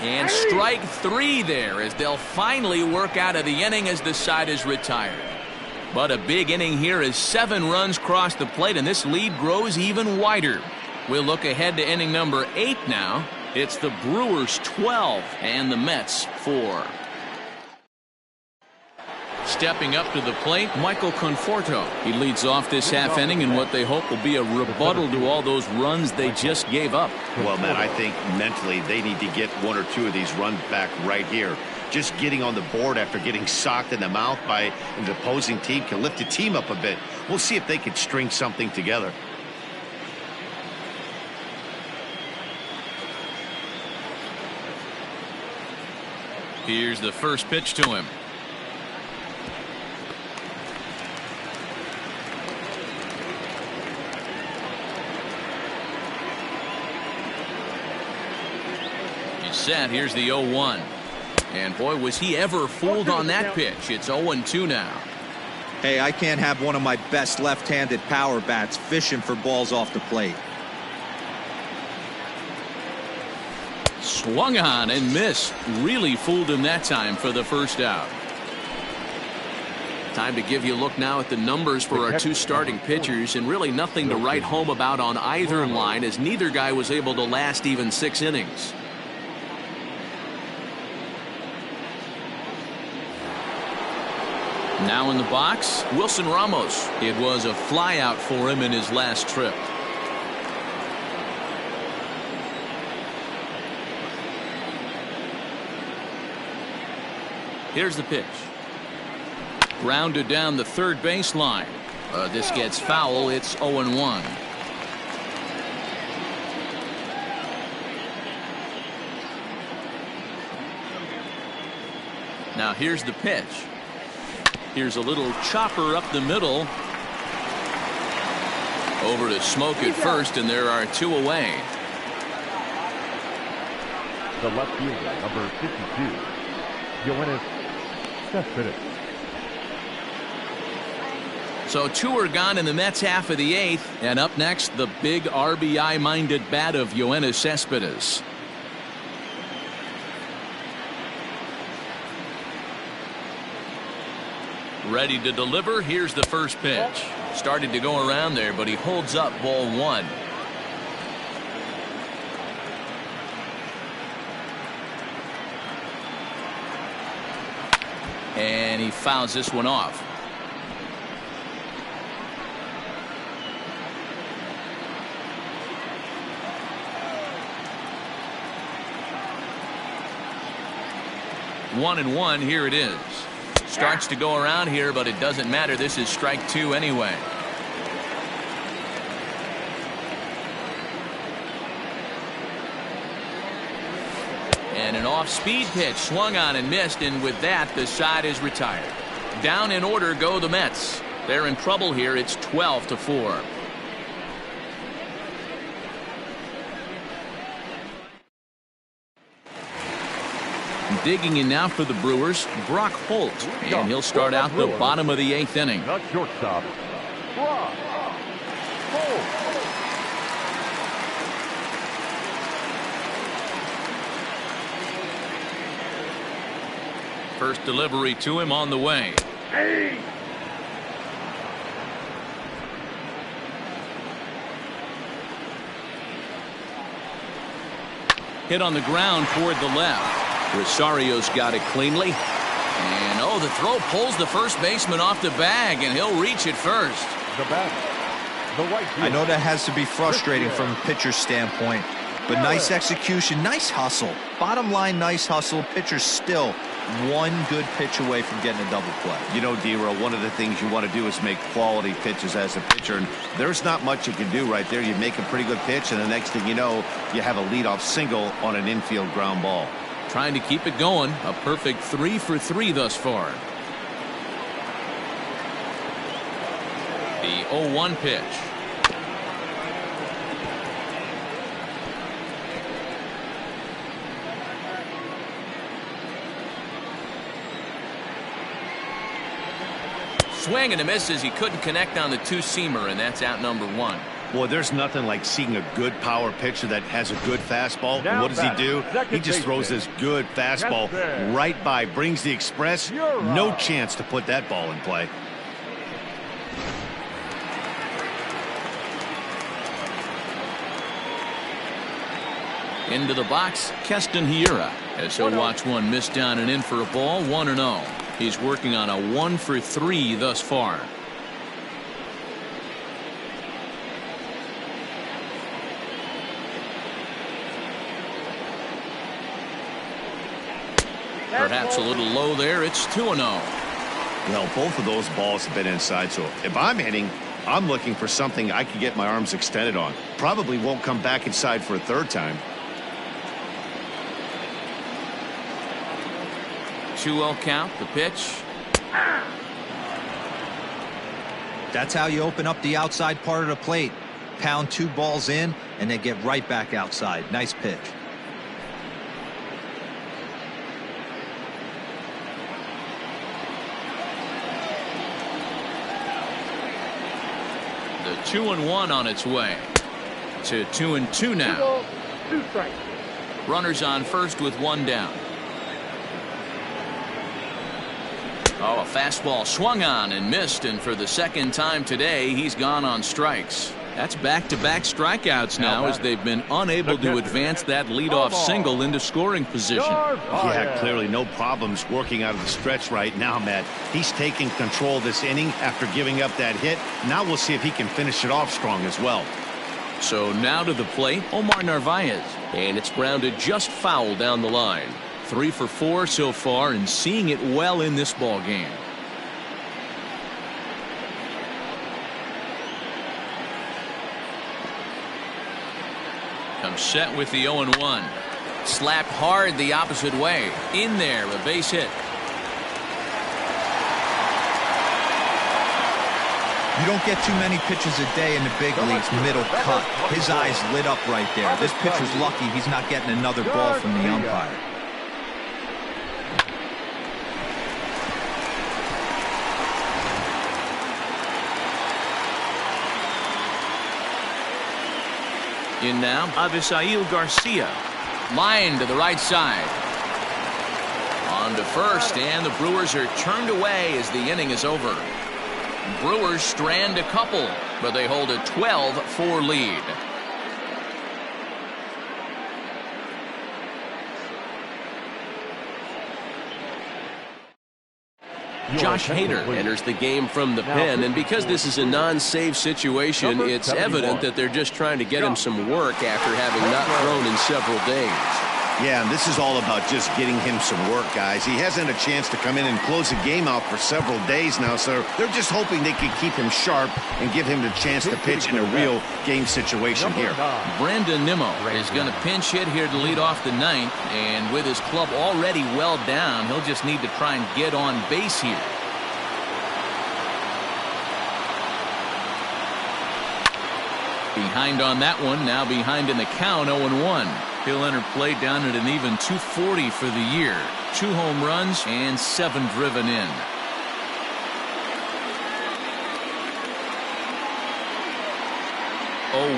And strike 3 there as they'll finally work out of the inning as the side is retired. But a big inning here as 7 runs cross the plate, and this lead grows even wider. We'll look ahead to inning number 8 now. It's the Brewers 12 and the Mets 4. Stepping up to the plate, Michael Conforto. He leads off this half inning in what they hope will be a rebuttal to all those runs they just gave up. Well, Matt, I think mentally they need to get 1 or 2 of these runs back right here. Just getting on the board after getting socked in the mouth by the opposing team can lift the team up a bit. We'll see if they can string something together. Here's the first pitch to him. He's set. Here's the 0-1. And boy, was he ever fooled on that pitch. It's 0-2 now. Hey, I can't have one of my best left-handed power bats fishing for balls off the plate. Swung on and missed. Really fooled him that time for the first out. Time to give you a look now at the numbers for our 2 starting pitchers, and really nothing to write home about on either line, as neither guy was able to last even 6 innings. Now in the box, Wilson Ramos. It was a flyout for him in his last trip. Here's the pitch. Grounded down the third baseline. This gets foul. It's 0-1. Now here's the pitch. Here's a little chopper up the middle. Over to Smoke at first, and there are 2 away. The left fielder, number 52, Yoenis Cespedes. So 2 are gone in the Mets half of the 8th, and up next, the big RBI-minded bat of Yoenis Cespedes. Ready to deliver. Here's the first pitch. Started to go around there, but he holds up ball 1. And he fouls this one off. One and one. Here it is. Starts to go around here, but it doesn't matter. This is strike 2 anyway. And an off-speed pitch swung on and missed, and with that, the side is retired. Down in order go the Mets. They're in trouble here. It's 12-4. Digging in now for the Brewers, Brock Holt, and he'll start out the bottom of the 8th inning. Not shortstop, Brock Holt. First delivery to him on the way. Hit on the ground toward the left. Rosario's got it cleanly. And the throw pulls the first baseman off the bag, and he'll reach it first. The bat, the right field. I know that has to be frustrating from a pitcher's standpoint, but nice execution, nice hustle. Bottom line, nice hustle. Pitcher's still one good pitch away from getting a double play. You know, D-Row, one of the things you want to do is make quality pitches as a pitcher, and there's not much you can do right there. You make a pretty good pitch, and the next thing you know, you have a leadoff single on an infield ground ball. Trying to keep it going. A perfect 3 for 3 thus far. The 0-1 pitch. Swing and a miss as he couldn't connect on the two-seamer, and that's out number 1. Boy, there's nothing like seeing a good power pitcher that has a good fastball. And what does he do? He just throws this good fastball right by, brings the express. No chance to put that ball in play. Into the box, Keston Hiura, as he'll watch one miss down and in for a ball, 1-0. He's working on a 1 for 3 thus far. Perhaps a little low there. It's 2-0. Well, both of those balls have been inside, so if I'm hitting, I'm looking for something I can get my arms extended on. Probably won't come back inside for a third time. 2-0 count. The pitch. That's how you open up the outside part of the plate. Pound 2 balls in, and then get right back outside. Nice pitch. The 2-1 on its way to 2-2 now. 2 strikes. Runners on first with 1 down. Oh, a fastball swung on and missed, and for the second time today, he's gone on strikes. That's back-to-back strikeouts now as they've been unable to advance that leadoff single into scoring position. Yeah, clearly no problems working out of the stretch right now, Matt. He's taking control of this inning after giving up that hit. Now we'll see if he can finish it off strong as well. So now to the plate, Omar Narvaez, and it's grounded just foul down the line. 3 for 4 so far, and seeing it well in this ball game. Comes set with the 0-1. Slapped hard the opposite way. In there, a base hit. You don't get too many pitches a day in the big leagues middle cut. His eyes lit up right there. This pitcher's lucky he's not getting another ball from the umpire. In now, Avisail Garcia. Line to the right side. On to first, and the Brewers are turned away as the inning is over. Brewers strand a couple, but they hold a 12-4 lead. Josh Hader enters the game from the pen, and because this is a non-save situation, it's evident that they're just trying to get him some work after having not thrown in several days. Yeah, and this is all about just getting him some work, guys. He hasn't a chance to come in and close the game out for several days now, so they're just hoping they can keep him sharp and give him the chance to pitch in a real game situation here. Brandon Nimmo is going to pinch hit here to lead off the ninth, and with his club already well down, he'll just need to try and get on base here. Behind on that one, now behind in the count, 0-1. He'll enter play down at an even 240 for the year. 2 home runs and 7 driven in.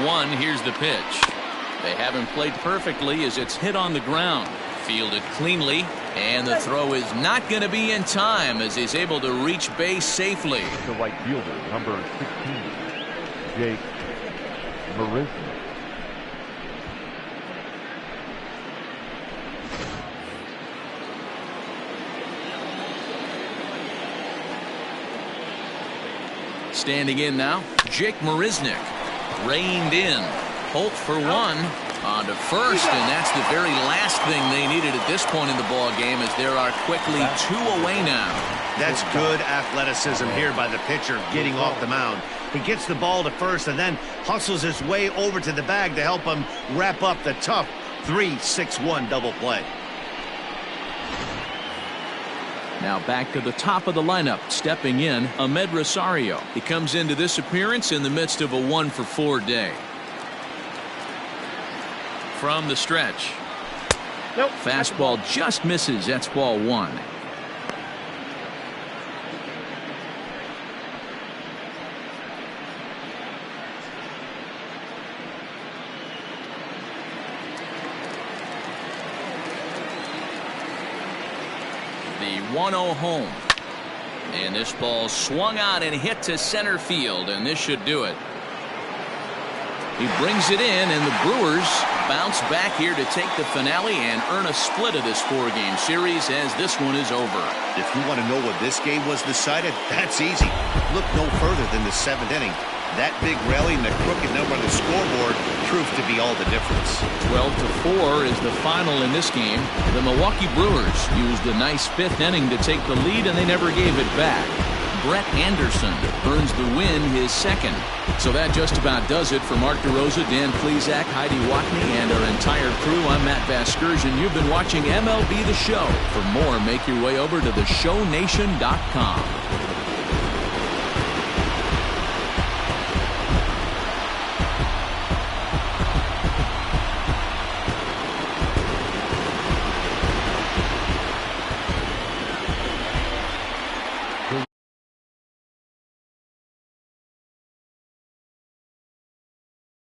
0-1, here's the pitch. They haven't played perfectly as it's hit on the ground. Fielded cleanly, and the throw is not going to be in time as he's able to reach base safely. The right fielder, number 16, Jake Marisnik. Standing in now, Jake Marisnik. Reined in. Holt for 1. On to first, and that's the very last thing they needed at this point in the ball game, as there are quickly 2 away now. That's good athleticism here by the pitcher, getting off the mound. He gets the ball to first and then hustles his way over to the bag to help him wrap up the tough 3-6-1 double play. Now back to the top of the lineup, stepping in, Ahmed Rosario. He comes into this appearance in the midst of a 1-for-4 day. From the stretch. Nope. Fastball just misses. That's ball 1. The 1-0 home. And this ball swung out and hit to center field, and this should do it. He brings it in, and the Brewers bounce back here to take the finale and earn a split of this 4-game series as this one is over. If you want to know what this game was decided, that's easy. Look no further than the 7th inning. That big rally and the crooked number on the scoreboard proved to be all the difference. 12-4 is the final in this game. The Milwaukee Brewers used a nice 5th inning to take the lead, and they never gave it back. Brett Anderson earns the win, his 2nd. So that just about does it for Mark DeRosa, Dan Plesac, Heidi Watney, and our entire crew. I'm Matt Vasgersian. You've been watching MLB The Show. For more, make your way over to theshownation.com.